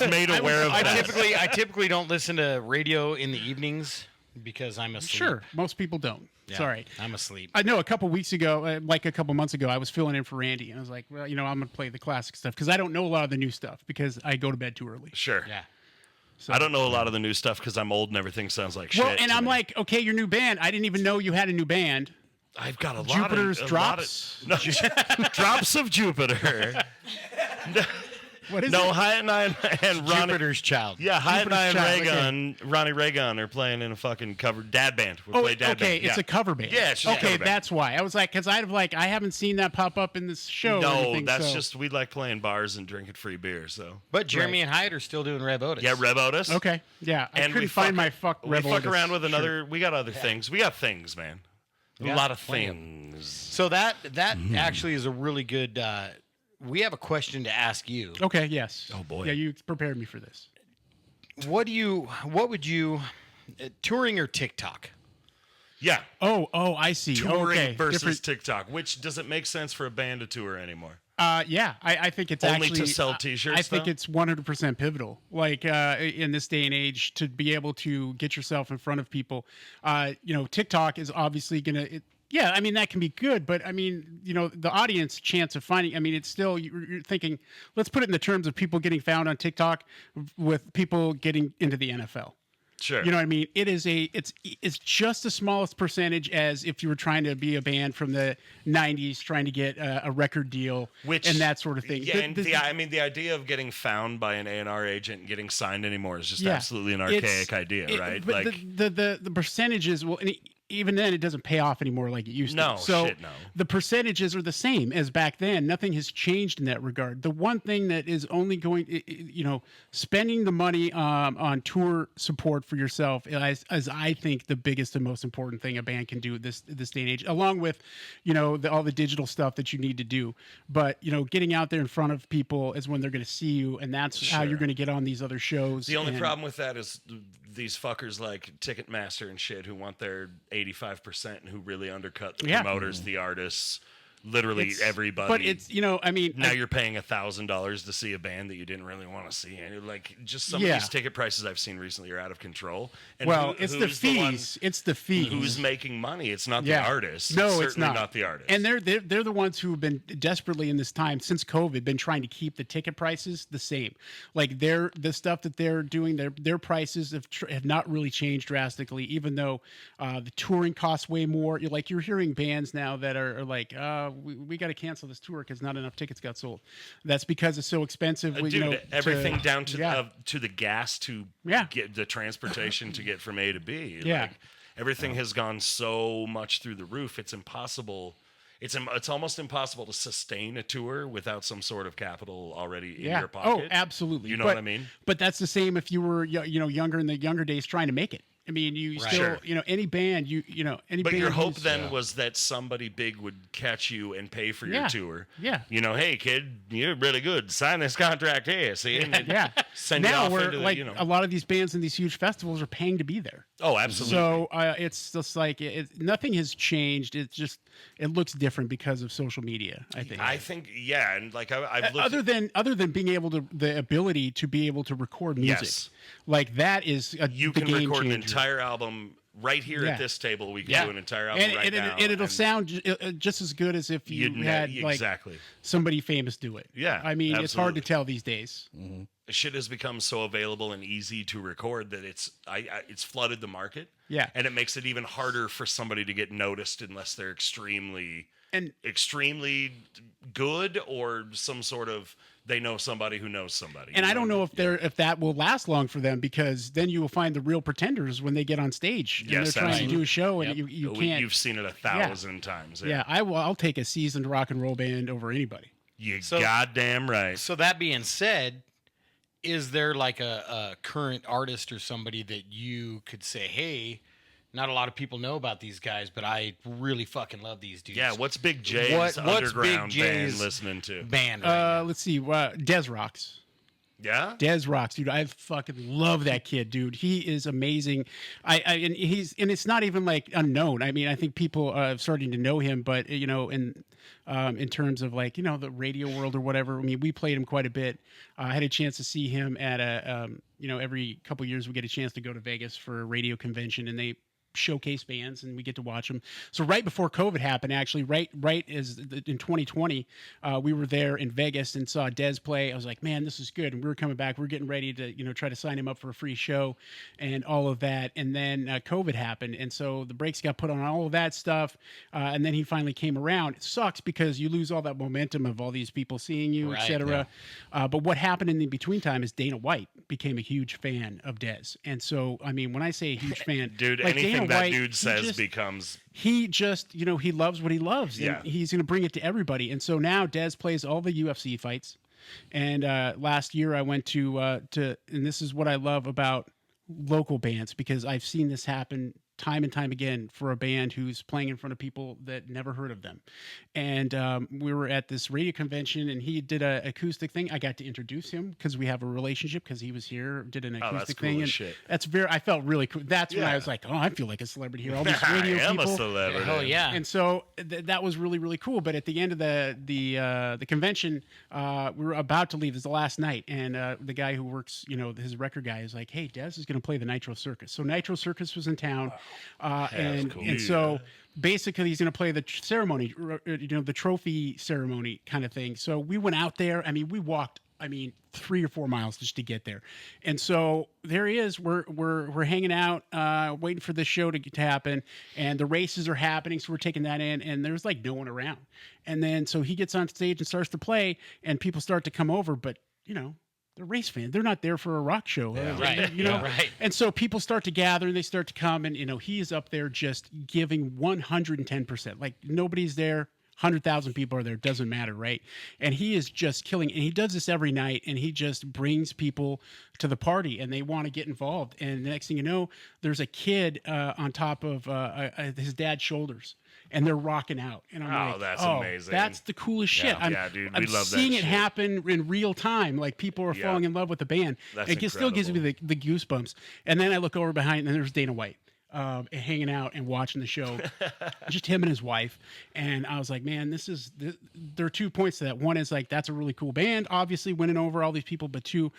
Speaker 2: made aware of
Speaker 3: I
Speaker 2: that.
Speaker 3: typically don't listen to radio in the evenings because I'm asleep.
Speaker 5: Sure, most people don't.
Speaker 3: Yeah,
Speaker 5: It's all right.
Speaker 3: I'm asleep.
Speaker 5: I know a couple weeks ago, like a couple months ago, I was filling in for Randy, and I was like, well, I'm going to play the classic stuff because I don't know a lot of the new stuff because I go to bed too early.
Speaker 2: Sure.
Speaker 3: Yeah.
Speaker 2: I don't know a lot of the new stuff because I'm old and everything sounds like shit.
Speaker 5: Well, and
Speaker 2: to
Speaker 5: I'm
Speaker 2: me.
Speaker 5: like, okay, your new band. I didn't even know you had a new band.
Speaker 2: I've got a
Speaker 5: Jupiter's
Speaker 2: lot of,
Speaker 5: Drops?
Speaker 2: A lot of, no, Drops of Jupiter.
Speaker 5: What is
Speaker 2: No,
Speaker 5: it?
Speaker 2: Hyatt and I and Ronnie.
Speaker 3: Jupiter's Child.
Speaker 2: Yeah, Hyatt and I and
Speaker 5: Jupiter's Child,
Speaker 2: Ronnie Reagan are playing in a fucking cover dad band. We play dad
Speaker 5: okay,
Speaker 2: band.
Speaker 5: it's
Speaker 2: yeah.
Speaker 5: a cover band.
Speaker 2: Yeah, it's just a
Speaker 5: okay,
Speaker 2: cover band.
Speaker 5: that's why. I was like, because I haven't seen that pop up in this show. or
Speaker 2: No,
Speaker 5: anything,
Speaker 2: that's
Speaker 5: so-
Speaker 2: just we like playing bars and drinking free beer. So
Speaker 3: But Jeremy and Hyatt are still doing Rev Otis.
Speaker 2: yeah, Rev Otis.
Speaker 5: Okay, yeah. I
Speaker 2: And
Speaker 5: couldn't find my fuck.
Speaker 2: We
Speaker 5: Rebel
Speaker 2: fuck
Speaker 5: Otis
Speaker 2: around with
Speaker 5: shirt.
Speaker 2: another. We got other things. We got things, man.
Speaker 3: Yeah,
Speaker 2: a lot of
Speaker 3: plenty of
Speaker 2: things.
Speaker 3: So that actually is a really good. We have a question to ask you.
Speaker 5: Okay, yes.
Speaker 2: Oh, boy.
Speaker 5: Yeah, you prepared me for this.
Speaker 3: What would you, touring or TikTok?
Speaker 2: Yeah,
Speaker 5: Oh, I see.
Speaker 2: touring
Speaker 5: okay.
Speaker 2: versus
Speaker 5: Different-
Speaker 2: TikTok. Which does it make sense for a band to tour anymore?
Speaker 5: Yeah, I think it's
Speaker 2: Only
Speaker 5: actually
Speaker 2: to sell
Speaker 5: I
Speaker 2: t-shirts,
Speaker 5: think
Speaker 2: though?
Speaker 5: it's 100% pivotal. Like in this day and age, to be able to get yourself in front of people. TikTok is obviously gonna. Yeah, I mean that can be good, but I mean, the audience chance of finding. I mean, it's still you're thinking. Let's put it in the terms of people getting found on TikTok with people getting into the NFL.
Speaker 2: Sure.
Speaker 5: You know what I mean? It's just the smallest percentage as if you were trying to be a band from the '90s, trying to get a record deal, and that sort of thing.
Speaker 2: Yeah, and the idea of getting found by an A&R agent and getting signed anymore is just absolutely an archaic idea, right?
Speaker 5: But the percentages will. And even then, it doesn't pay off anymore like it used
Speaker 2: No,
Speaker 5: to. So
Speaker 2: shit, no.
Speaker 5: the percentages are the same as back then. Nothing has changed in that regard. The one thing that is only going, spending the money on tour support for yourself is I think the biggest and most important thing a band can do this day and age, along with, all the digital stuff that you need to do. But getting out there in front of people is when they're going to see you, and that's how you're going to get on these other shows.
Speaker 2: The only
Speaker 5: and-
Speaker 2: problem with that is these fuckers like Ticketmaster and shit who want their 85% and who really undercut the
Speaker 5: Yeah.
Speaker 2: promoters, the artists, literally
Speaker 5: It's-
Speaker 2: everybody.
Speaker 5: But it's I mean,
Speaker 2: now you're paying $1,000 to see a band that you didn't really want to see, and like just some of
Speaker 5: Yeah.
Speaker 2: these ticket prices I've seen recently are out of control. And
Speaker 5: well, it's the
Speaker 2: who's one
Speaker 5: fees. It's the fees.
Speaker 2: who's making money? It's not
Speaker 5: Yeah.
Speaker 2: the artist.
Speaker 5: No,
Speaker 2: it's
Speaker 5: it's
Speaker 2: certainly
Speaker 5: not.
Speaker 2: the artist.
Speaker 5: And they're the ones who have been desperately in this time since COVID been trying to keep the ticket prices the same. Like the stuff that they're doing, their prices have not really changed drastically, even though the touring costs way more. You're hearing bands now that are like, we got to cancel this tour because not enough tickets got sold. That's because it's so expensive.
Speaker 2: Dude, everything down to
Speaker 5: yeah.
Speaker 2: to the gas to
Speaker 5: Yeah.
Speaker 2: get the transportation to get from A to B.
Speaker 5: Yeah.
Speaker 2: Like, everything has gone so much through the roof. It's impossible. It's almost impossible to sustain a tour without some sort of capital already in your pocket.
Speaker 5: Oh, absolutely.
Speaker 2: You know
Speaker 5: But-
Speaker 2: what I mean?
Speaker 5: But that's the same if you were younger in the younger days trying to make it. I mean, you
Speaker 3: Right.
Speaker 5: still,
Speaker 2: Sure.
Speaker 5: any band, any
Speaker 2: But
Speaker 5: band.
Speaker 2: your hope
Speaker 5: who's-
Speaker 2: then was that somebody big would catch you and pay for your
Speaker 5: Yeah.
Speaker 2: tour.
Speaker 5: Yeah.
Speaker 2: Hey kid, you're really good. Sign this contract here. See, and then
Speaker 5: Yeah.
Speaker 2: send you
Speaker 5: now
Speaker 2: off
Speaker 5: we're
Speaker 2: into the,
Speaker 5: like a lot of these bands in these huge festivals are paying to be there.
Speaker 2: Oh, absolutely.
Speaker 5: So it's just like nothing has changed. It's just it looks different because of social media. I think.
Speaker 2: I think yeah, and like I've looked
Speaker 5: other than being able to the ability to be able to record music,
Speaker 2: Yes.
Speaker 5: like that is
Speaker 2: you
Speaker 5: the
Speaker 2: can
Speaker 5: game
Speaker 2: record an
Speaker 5: changer.
Speaker 2: entire album right here
Speaker 5: Yeah.
Speaker 2: at this table, we can
Speaker 3: Yeah.
Speaker 2: do an entire album
Speaker 5: And,
Speaker 2: right
Speaker 5: and,
Speaker 2: now.
Speaker 5: and it'll sound just as good as if you
Speaker 2: You'd know-
Speaker 5: had like
Speaker 2: exactly.
Speaker 5: somebody famous do it.
Speaker 2: Yeah,
Speaker 5: I mean, it's hard to
Speaker 2: absolutely.
Speaker 5: tell these days.
Speaker 2: Shit has become so available and easy to record that it's flooded the market.
Speaker 5: Yeah.
Speaker 2: And it makes it even harder for somebody to get noticed unless they're
Speaker 5: And
Speaker 2: extremely good or some sort of they know somebody who knows somebody.
Speaker 5: and
Speaker 2: you
Speaker 5: I don't know
Speaker 2: what
Speaker 5: if that will last long for them, because then you will find the real pretenders when they get on stage and
Speaker 2: Yes,
Speaker 5: they're trying to
Speaker 2: absolutely.
Speaker 5: do a show and
Speaker 3: Yep.
Speaker 5: you
Speaker 2: I mean?
Speaker 5: can't.
Speaker 2: You've seen it 1,000 times.
Speaker 5: Yeah, I'll take a seasoned rock and roll band over anybody.
Speaker 2: You
Speaker 3: So-
Speaker 2: goddamn right.
Speaker 3: So that being said, is there like a current artist or somebody that you could say, hey, not a lot of people know about these guys, but I really fucking love these dudes.
Speaker 2: Yeah, what's Big J's
Speaker 3: What's Big
Speaker 2: underground
Speaker 3: J's
Speaker 2: band listening to?
Speaker 3: band right now?
Speaker 5: Let's see, Dez rocks.
Speaker 2: Yeah?
Speaker 5: Dez rocks, dude. I fucking love that kid, dude. He is amazing. And it's not even like unknown. I mean, I think people are starting to know him, but in terms of like the radio world or whatever. I mean, we played him quite a bit. I had a chance to see him at every couple years we get a chance to go to Vegas for a radio convention, and they showcase bands and we get to watch them. So right before COVID happened, actually, right as in 2020, we were there in Vegas and saw Dez play. I was like, man, this is good. And we were coming back. We are getting ready to try to sign him up for a free show and all of that. And then COVID happened, and so the brakes got put on all of that stuff. And then he finally came around. It sucks because you lose all that momentum of all these people seeing you,
Speaker 3: Right,
Speaker 5: etc. But what happened in the between time is Dana White became a huge fan of Dez. And so, I mean, when I say a huge fan,
Speaker 2: Dude,
Speaker 5: like
Speaker 2: anything
Speaker 5: Dana
Speaker 2: that
Speaker 5: White,
Speaker 2: dude
Speaker 5: he
Speaker 2: says
Speaker 5: just-
Speaker 2: becomes
Speaker 5: he just he loves what he loves, and
Speaker 2: Yeah.
Speaker 5: he's going to bring it to everybody. And so now Dez plays all the UFC fights. And last year I went to and this is what I love about local bands, because I've seen this happen time and time again for a band who's playing in front of people that never heard of them. And we were at this radio convention, and he did a acoustic thing. I got to introduce him because we have a relationship, because he was here, did an acoustic
Speaker 2: that's cool
Speaker 5: thing.
Speaker 2: as
Speaker 5: And
Speaker 2: shit.
Speaker 5: that's I felt really cool. That's when I
Speaker 2: Yeah.
Speaker 5: was like, oh, I feel like a celebrity here. All these
Speaker 2: I
Speaker 5: radio
Speaker 2: am
Speaker 5: people.
Speaker 2: a celebrity.
Speaker 3: Hell yeah.
Speaker 5: And so that was really, really cool. But at the end of the convention, we were about to leave. It was the last night, and the guy who works, his record guy, is like, "Hey, Dez is going to play the Nitro Circus." So Nitro Circus was in town, and
Speaker 2: cool.
Speaker 5: and so basically he's going to play the ceremony, the trophy ceremony kind of thing. So we went out there. I mean, we walked 3 or 4 miles just to get there. And so there he is. We're hanging out, waiting for this show to happen, and the races are happening. So we're taking that in, and there's like no one around. And then so he gets on stage and starts to play, and people start to come over, but they're race fans. They're not there for a rock show.
Speaker 3: Right. Right.
Speaker 5: And so people start to gather, and they start to come, and he is up there just giving 110%. Like nobody's there. 100,000 people are there. Doesn't matter, right? And he is just killing. And he does this every night, and he just brings people to the party, and they want to get involved. And the next thing you know, there's a kid on top of his dad's shoulders, and they're rocking out. And I'm like,
Speaker 2: that's amazing.
Speaker 5: That's the coolest shit.
Speaker 2: Yeah, dude, we
Speaker 5: I'm
Speaker 2: love that
Speaker 5: seeing it
Speaker 2: shit.
Speaker 5: happen in real time. Like people are
Speaker 2: Yeah.
Speaker 5: falling in love with the band.
Speaker 2: That's
Speaker 5: It still gives me
Speaker 2: incredible.
Speaker 5: the goosebumps. And then I look over behind, and there's Dana White. Hanging out and watching the show, just him and his wife. And I was like, man, there are 2 points to that. One is like, that's a really cool band, obviously winning over all these people. But two,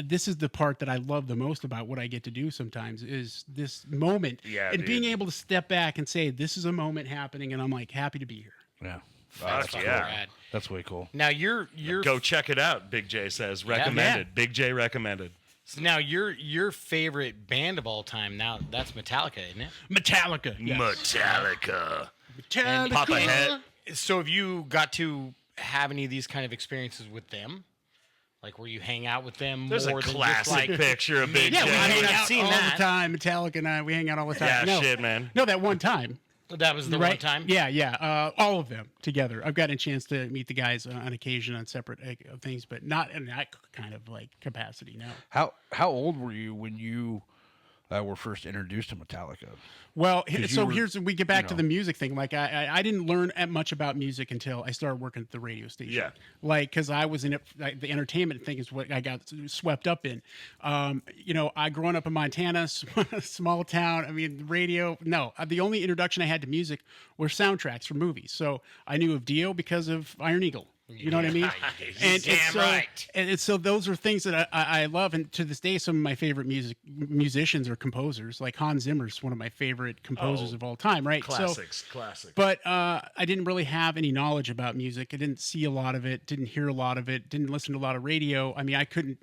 Speaker 5: this is the part that I love the most about what I get to do sometimes, is this moment and being
Speaker 2: dude.
Speaker 5: able to step back and say, this is a moment happening. And I'm like, happy to be here.
Speaker 4: Yeah,
Speaker 2: Fuck
Speaker 3: Fucking
Speaker 2: yeah.
Speaker 3: rad.
Speaker 4: that's way cool.
Speaker 3: Now you're
Speaker 2: Go check it out, Big J says. Recommended. Big J recommended.
Speaker 3: so now your favorite band of all time. Now that's Metallica, isn't it?
Speaker 5: Metallica. Yes.
Speaker 2: Metallica.
Speaker 5: Metallica.
Speaker 2: Papa Het.
Speaker 3: So have you got to have any of these kind of experiences with them? Like where you hang out with them
Speaker 2: There's a
Speaker 3: more than just
Speaker 2: classic
Speaker 3: like
Speaker 2: picture of Big
Speaker 5: Yeah,
Speaker 2: J.
Speaker 5: we hang
Speaker 3: I've
Speaker 5: out
Speaker 3: seen
Speaker 5: all
Speaker 3: that.
Speaker 5: the time. Metallica and I, we hang out all the time.
Speaker 2: Yeah,
Speaker 5: no,
Speaker 2: shit, man.
Speaker 5: No, that one time.
Speaker 3: that was the
Speaker 5: right?
Speaker 3: one time?
Speaker 5: Yeah. All of them together. I've gotten a chance to meet the guys on occasion on separate things, but not in that kind of like capacity. No.
Speaker 4: How old were you when you were first introduced to Metallica?
Speaker 5: Well,
Speaker 4: 'Cause you
Speaker 5: so
Speaker 4: were-
Speaker 5: here's we get back to
Speaker 4: know.
Speaker 5: the music thing. Like I didn't learn much about music until I started working at the radio station.
Speaker 2: Yeah.
Speaker 5: Like because I was in it, like, the entertainment thing is what I got swept up in. I growing up in Montana, small town. I mean, radio. No, the only introduction I had to music were soundtracks for movies. So I knew of Dio because of Iron Eagle. You know what I mean? And
Speaker 3: damn
Speaker 5: so,
Speaker 3: right.
Speaker 5: And it's, so those are things that I love. And to this day, some of my favorite musicians or composers, like Hans Zimmer's one of my favorite composers of all time, right?
Speaker 2: Classics.
Speaker 5: But I didn't really have any knowledge about music. I didn't see a lot of it, didn't hear a lot of it, didn't listen to a lot of radio. I mean, I couldn't.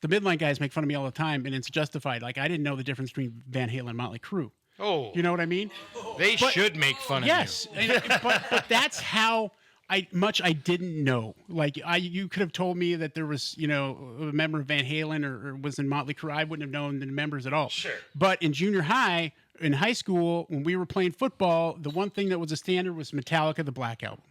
Speaker 5: The Midline guys make fun of me all the time, and it's justified. Like, I didn't know the difference between Van Halen and Motley Crue.
Speaker 3: Oh,
Speaker 5: You know what I mean?
Speaker 3: they should make fun
Speaker 5: Yes, but that's how much I didn't know. Like, you could have told me that there was, you know, a member of Van Halen or was in Motley Crue. I wouldn't have known the members at all.
Speaker 2: Sure.
Speaker 5: But in junior high, in high school, when we were playing football, the one thing that was a standard was Metallica, the Black Album.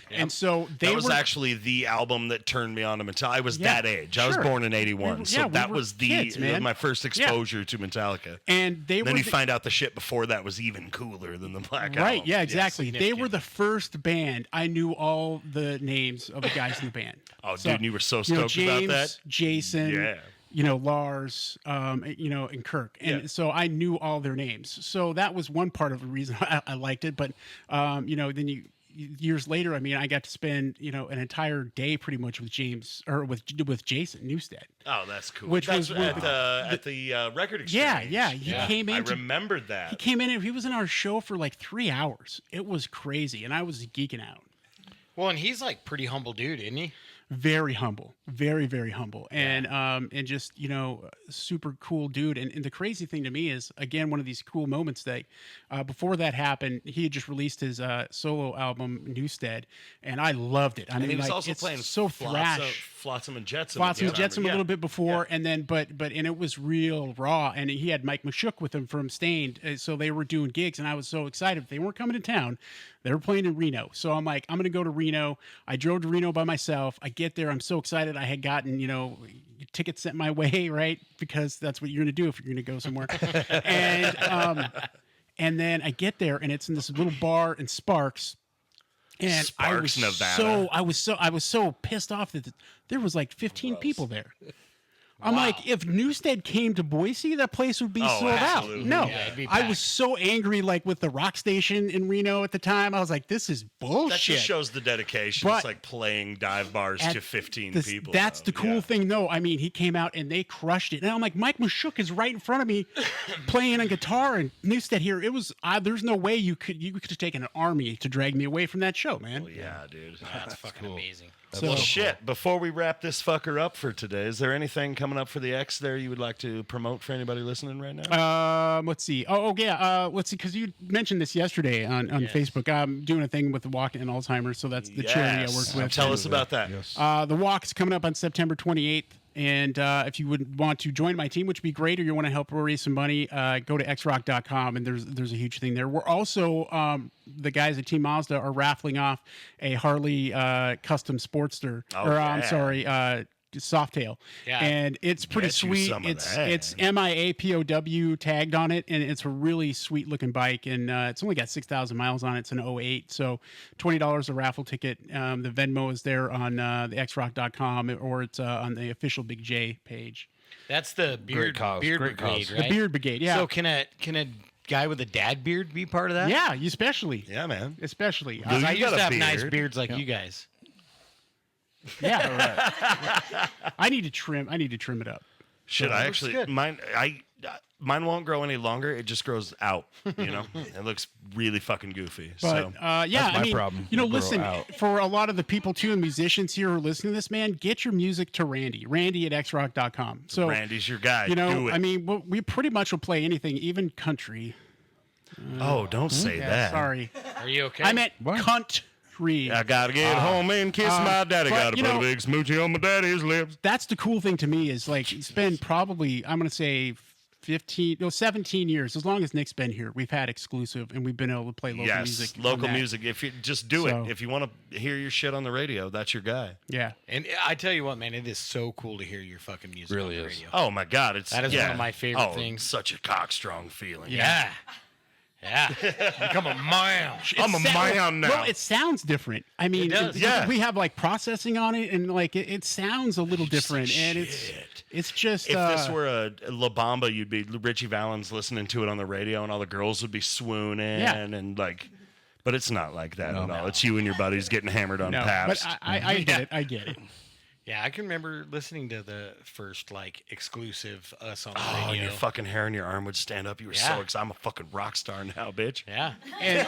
Speaker 5: And so
Speaker 2: That was actually the album that turned me on to Metallica. I was
Speaker 5: Yeah,
Speaker 2: that age. I was
Speaker 5: sure.
Speaker 2: born in '81, so
Speaker 5: we
Speaker 2: that
Speaker 5: were
Speaker 2: was
Speaker 5: kids, man.
Speaker 2: my first exposure to Metallica.
Speaker 5: and they
Speaker 2: Then
Speaker 5: were
Speaker 2: you find out the shit before that was even cooler than the Black Album.
Speaker 5: right. Yeah, exactly. They were
Speaker 3: significant.
Speaker 5: the first band I knew all the names of the guys in the band.
Speaker 2: Oh, dude, and you were so
Speaker 5: you know,
Speaker 2: stoked
Speaker 5: James,
Speaker 2: about that.
Speaker 5: Jason,
Speaker 2: Yeah.
Speaker 5: you know, Lars, you know, and Kirk. And
Speaker 2: Yeah.
Speaker 5: so I knew all their names. So that was one part of the reason I liked it. But, you know, then years later, I mean, I got to spend, you know, an entire day pretty much with James or with Jason Newsted.
Speaker 2: Oh, that's cool.
Speaker 5: Which
Speaker 2: That's
Speaker 5: was one of
Speaker 2: at the record
Speaker 5: Yeah,
Speaker 2: exchange.
Speaker 5: yeah. He came in.
Speaker 2: I remembered that.
Speaker 5: He came in and he was in our show for like 3 hours. It was crazy. And I was geeking out.
Speaker 3: Well, and he's like pretty humble dude, isn't he?
Speaker 5: Very humble, very, very humble, and just, you know, super cool dude. And the crazy thing to me is, again, one of these cool moments that before that happened, he had just released his solo album Newstead, and I loved it. I
Speaker 2: And
Speaker 5: mean,
Speaker 2: he was
Speaker 5: like,
Speaker 2: also
Speaker 5: it's
Speaker 2: playing
Speaker 5: so thrash.
Speaker 2: Flotsam and Jetsam.
Speaker 5: Flotsam
Speaker 2: at
Speaker 5: and
Speaker 2: the time.
Speaker 5: Jetsam a little bit before, and then but and it was real raw. And he had Mike Mashook with him from Stained, so they were doing gigs, and I was so excited. They weren't coming to town; they were playing in Reno. So I'm like, I'm gonna go to Reno. I drove to Reno by myself. I get there, I'm so excited. I had gotten, you know, tickets sent my way, right? Because that's what you're gonna do if you're gonna go somewhere. And then I get there, and it's in this little bar in Sparks. And
Speaker 2: Sparks, Nevada.
Speaker 5: I was so pissed off that there was like 15 people there. I'm like, if Newstead came to Boise, that place would be sold
Speaker 2: absolutely.
Speaker 5: out. No,
Speaker 3: Yeah, it'd be
Speaker 5: I
Speaker 3: packed.
Speaker 5: was so angry, like with the rock station in Reno at the time. I was like, this is bullshit.
Speaker 2: That just shows the dedication.
Speaker 5: But
Speaker 2: It's like playing dive bars
Speaker 5: At
Speaker 2: to 15
Speaker 5: this-
Speaker 2: people.
Speaker 5: That's
Speaker 2: though.
Speaker 5: the cool
Speaker 2: Yeah.
Speaker 5: thing, though. I mean, he came out and they crushed it. And I'm like, Mike Mashook is right in front of me, playing a guitar, and Newstead here. It was there's no way you could have taken an army to drag me away from that show, man.
Speaker 2: Well, yeah, dude.
Speaker 3: That's fucking amazing.
Speaker 2: Well, shit. Before we wrap this fucker up for today, is there anything coming up for the X there you would like to promote for anybody listening right now?
Speaker 5: Let's see. Oh yeah. Let's see, because you mentioned this yesterday on Facebook. I'm doing a thing with the Walk and Alzheimer's, so that's the charity I work with.
Speaker 2: Tell us about that.
Speaker 5: The walk is coming up on September 28th. And if you would want to join my team, which would be great, or you want to help raise some money, go to xrock.com, and there's a huge thing there. We're also, the guys at Team Mazda are raffling off a Harley custom Sportster, I'm
Speaker 2: yeah.
Speaker 5: sorry, Softail.
Speaker 3: Yeah.
Speaker 5: And it's pretty
Speaker 2: Get you
Speaker 5: sweet.
Speaker 2: some of that.
Speaker 5: It's MIAPOW tagged on it, and it's a really sweet looking bike, and it's only got 6,000 miles on it. It's an '08, so $20 a raffle ticket. The Venmo is there on the xrock.com, or it's on the official Big J page.
Speaker 3: That's the beard
Speaker 4: cause,
Speaker 3: beard
Speaker 4: great
Speaker 3: brigade,
Speaker 4: cause.
Speaker 3: right?
Speaker 5: The Beard Brigade, yeah.
Speaker 3: So can a guy with a dad beard be part of that?
Speaker 5: Yeah, especially.
Speaker 2: Yeah, man.
Speaker 5: Especially.
Speaker 2: Dude,
Speaker 3: I
Speaker 2: you
Speaker 3: used
Speaker 2: got
Speaker 3: to
Speaker 2: a
Speaker 3: have nice
Speaker 2: beard.
Speaker 3: beards like you guys.
Speaker 5: Yeah. I need to trim it up.
Speaker 2: Should I
Speaker 3: looks
Speaker 2: actually
Speaker 3: good.
Speaker 2: mine won't grow any longer. It just grows out, you know. It looks really fucking goofy.
Speaker 5: But
Speaker 2: so
Speaker 5: yeah,
Speaker 4: That's my
Speaker 5: I mean,
Speaker 4: problem.
Speaker 5: you know,
Speaker 4: Grow
Speaker 5: listen,
Speaker 4: out.
Speaker 5: for a lot of the people too and musicians here who are listening to this, man, get your music to Randy at xrock.com. So
Speaker 2: Randy's your guy.
Speaker 5: you know,
Speaker 2: Do it.
Speaker 5: I mean, we pretty much will play anything, even country.
Speaker 2: oh, don't say
Speaker 5: Yeah,
Speaker 2: that.
Speaker 5: sorry.
Speaker 3: Are you okay?
Speaker 5: I meant
Speaker 4: What?
Speaker 5: country.
Speaker 2: I gotta get home and kiss my daddy.
Speaker 5: but,
Speaker 2: Gotta
Speaker 5: you
Speaker 2: put
Speaker 5: know-
Speaker 2: a big smoochie on my daddy's lips.
Speaker 5: That's the cool thing to me is like it's been probably, I'm going to say 17 years, as long as Nick's been here, we've had exclusive and we've been able to play local
Speaker 2: Yes,
Speaker 5: music. on
Speaker 2: local
Speaker 5: that.
Speaker 2: music. If you just do
Speaker 5: So-
Speaker 2: it, if you want to hear your shit on the radio, that's your guy.
Speaker 5: Yeah.
Speaker 3: And I tell you what, man, it is so cool to hear your fucking music
Speaker 4: Really
Speaker 3: on the
Speaker 4: is.
Speaker 3: radio.
Speaker 2: Oh my God, it's
Speaker 3: That is one of my favorite things.
Speaker 2: Such a cockstrong feeling.
Speaker 3: Yeah. Yeah. Become a man.
Speaker 2: I'm a man now.
Speaker 5: Well, it sounds different. I mean,
Speaker 3: does,
Speaker 2: yeah.
Speaker 5: we have like processing on it, and like it sounds a little different, and
Speaker 2: shit.
Speaker 5: it's just.
Speaker 2: If this were a La Bamba, you'd be Richie Valens listening to it on the radio, and all the girls would be swooning
Speaker 5: Yeah.
Speaker 2: and like But it's not like that
Speaker 4: No.
Speaker 2: at all. It's you and your buddies getting hammered on
Speaker 5: No,
Speaker 2: Pabst.
Speaker 5: but I get it. I get it.
Speaker 3: Yeah, I can remember listening to the first like exclusive Us on the
Speaker 2: Oh, and
Speaker 3: radio.
Speaker 2: your fucking hair and your arm would stand up. You were
Speaker 3: Yeah.
Speaker 2: so excited. I'm a fucking rock star now, bitch.
Speaker 3: Yeah.
Speaker 5: And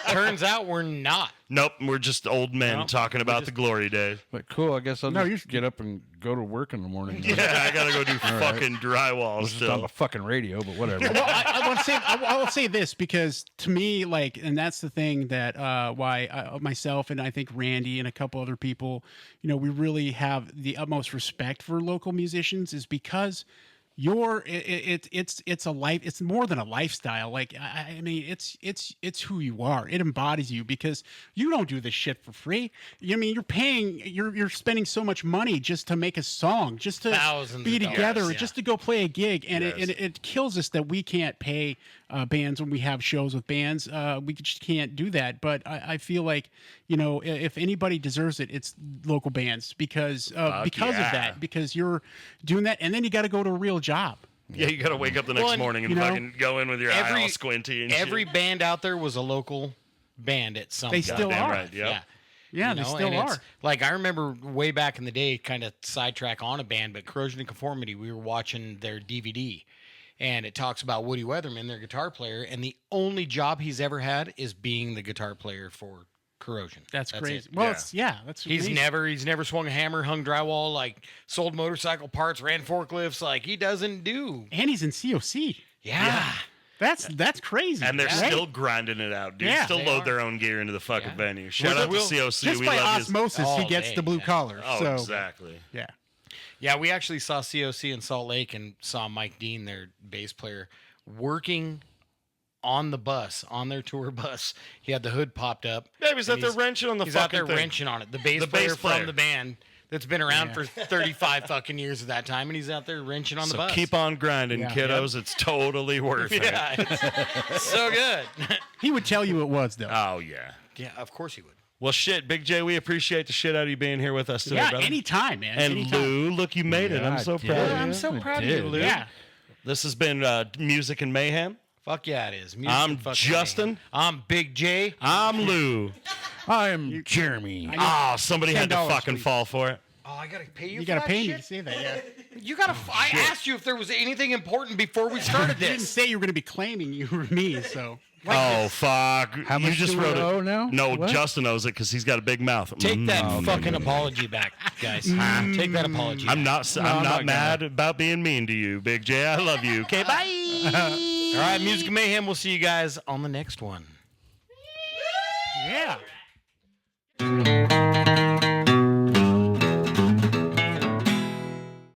Speaker 3: Turns out we're not.
Speaker 2: Nope, we're just old men
Speaker 3: No,
Speaker 2: talking about the glory days.
Speaker 4: But cool. I guess I'll
Speaker 5: No,
Speaker 4: just get up and go to work in the morning.
Speaker 2: Yeah, I gotta go do fucking drywall
Speaker 4: It's just on
Speaker 2: still.
Speaker 4: the fucking radio, but whatever.
Speaker 5: well, I want to say I will say this because to me, like, and that's the thing that why myself and I think Randy and a couple other people, you know, we really have the utmost respect for local musicians is because it's a life. It's more than a lifestyle. Like I mean, it's who you are. It embodies you because you don't do this shit for free. I mean, you're spending so much money just to make a song, just to
Speaker 3: Thousands
Speaker 5: be
Speaker 3: of dollars,
Speaker 5: together,
Speaker 3: yeah.
Speaker 5: just to go play a gig, and
Speaker 2: Yes.
Speaker 5: it kills us that we can't pay bands when we have shows with bands. We just can't do that. But I feel like, you know, if anybody deserves it, it's local bands because
Speaker 2: yeah.
Speaker 5: of that. Because you're doing that, and then you got to go to a real job.
Speaker 2: Yeah, you gotta wake up the next
Speaker 3: Well, and,
Speaker 2: morning and
Speaker 5: you know,
Speaker 2: fucking go in with your eye all squinty and
Speaker 3: every
Speaker 2: shit.
Speaker 3: band out there was a local band at some
Speaker 5: They
Speaker 3: point.
Speaker 5: still
Speaker 2: Goddamn
Speaker 5: are.
Speaker 2: right, yep.
Speaker 3: Yeah.
Speaker 5: Yeah,
Speaker 3: You
Speaker 5: they
Speaker 3: know,
Speaker 5: still
Speaker 3: and it's-
Speaker 5: are.
Speaker 3: Like I remember way back in the day, kind of sidetrack on a band, but Corrosion and Conformity, we were watching their DVD, and it talks about Woody Weatherman, their guitar player, and the only job he's ever had is being the guitar player for Corrosion.
Speaker 5: That's crazy.
Speaker 3: it.
Speaker 5: Well,
Speaker 2: Yeah.
Speaker 5: that's
Speaker 3: He's
Speaker 5: amazing.
Speaker 3: he's never swung a hammer, hung drywall, like sold motorcycle parts, ran forklifts. Like he doesn't do.
Speaker 5: And he's in COC.
Speaker 3: Yeah.
Speaker 5: That's crazy.
Speaker 2: And they're
Speaker 5: right?
Speaker 2: still grinding it out, dude.
Speaker 5: Yeah.
Speaker 2: still
Speaker 3: They
Speaker 2: load
Speaker 3: are.
Speaker 2: their own gear into the fucking
Speaker 3: Yeah.
Speaker 2: venue. Shout out to
Speaker 3: We'll-
Speaker 2: COC.
Speaker 5: just
Speaker 2: we
Speaker 5: by
Speaker 2: love you.
Speaker 5: osmosis, he
Speaker 3: all
Speaker 5: gets
Speaker 3: day,
Speaker 5: the blue
Speaker 3: yeah.
Speaker 5: collar.
Speaker 2: Oh,
Speaker 5: so
Speaker 2: exactly.
Speaker 5: yeah.
Speaker 3: Yeah, we actually saw COC in Salt Lake and saw Mike Dean, their bass player, working on the bus, on their tour bus. He had the hood popped up.
Speaker 2: Yeah, he was
Speaker 3: and
Speaker 2: out there wrenching on the
Speaker 3: He's
Speaker 2: fucking
Speaker 3: out there
Speaker 2: thing.
Speaker 3: wrenching on it. The bass
Speaker 2: The
Speaker 3: player
Speaker 2: bass player.
Speaker 3: from the band that's been around
Speaker 5: Yeah.
Speaker 3: for 35 fucking years at that time, and he's out there wrenching on the
Speaker 2: So
Speaker 3: bus.
Speaker 2: keep on grinding,
Speaker 5: Yeah.
Speaker 2: kiddos. It's totally worth it.
Speaker 3: Yeah, it's so good.
Speaker 5: He would tell you it was though.
Speaker 2: Oh, yeah.
Speaker 3: Yeah, of course he would.
Speaker 2: Well, shit, Big J, we appreciate the shit out of you being here with us today,
Speaker 5: yeah,
Speaker 2: brother.
Speaker 5: anytime, man.
Speaker 2: And
Speaker 5: anytime.
Speaker 2: Lou, look, you made it. I'm
Speaker 4: Yeah,
Speaker 2: so
Speaker 4: I
Speaker 2: proud
Speaker 4: did.
Speaker 2: of you.
Speaker 3: I'm so
Speaker 4: I
Speaker 3: proud of you,
Speaker 4: did.
Speaker 3: Lou.
Speaker 5: Yeah.
Speaker 2: This has been Music and Mayhem.
Speaker 3: Fuck yeah, it is. Music
Speaker 2: I'm
Speaker 3: and fucking
Speaker 2: Justin.
Speaker 3: mayhem. I'm Big J.
Speaker 2: I'm Lou.
Speaker 4: I am Jeremy.
Speaker 2: Oh, somebody had to
Speaker 5: $10,
Speaker 2: fucking
Speaker 5: please.
Speaker 2: fall for it.
Speaker 3: Oh, I gotta pay you.
Speaker 5: You
Speaker 3: for
Speaker 5: gotta
Speaker 3: that
Speaker 5: pay me
Speaker 3: shit?
Speaker 5: to say that. Yeah.
Speaker 3: You gotta. I asked you if there was anything important before we started
Speaker 5: You didn't
Speaker 3: this.
Speaker 5: say you were gonna be claiming you were me. So
Speaker 2: Oh, fuck.
Speaker 4: How
Speaker 2: you
Speaker 4: much
Speaker 2: just
Speaker 4: do we
Speaker 2: wrote
Speaker 4: owe
Speaker 2: it.
Speaker 4: now?
Speaker 2: No,
Speaker 4: What?
Speaker 2: Justin owes it because he's got a big mouth.
Speaker 3: Take that
Speaker 2: Mm.
Speaker 3: fucking apology back, guys. Take that apology.
Speaker 2: I'm
Speaker 3: back.
Speaker 2: not. I'm not mad about being mean to you, Big J. I love you. Okay, bye.
Speaker 3: All right, Music and Mayhem. We'll see you guys on the next one.
Speaker 5: yeah.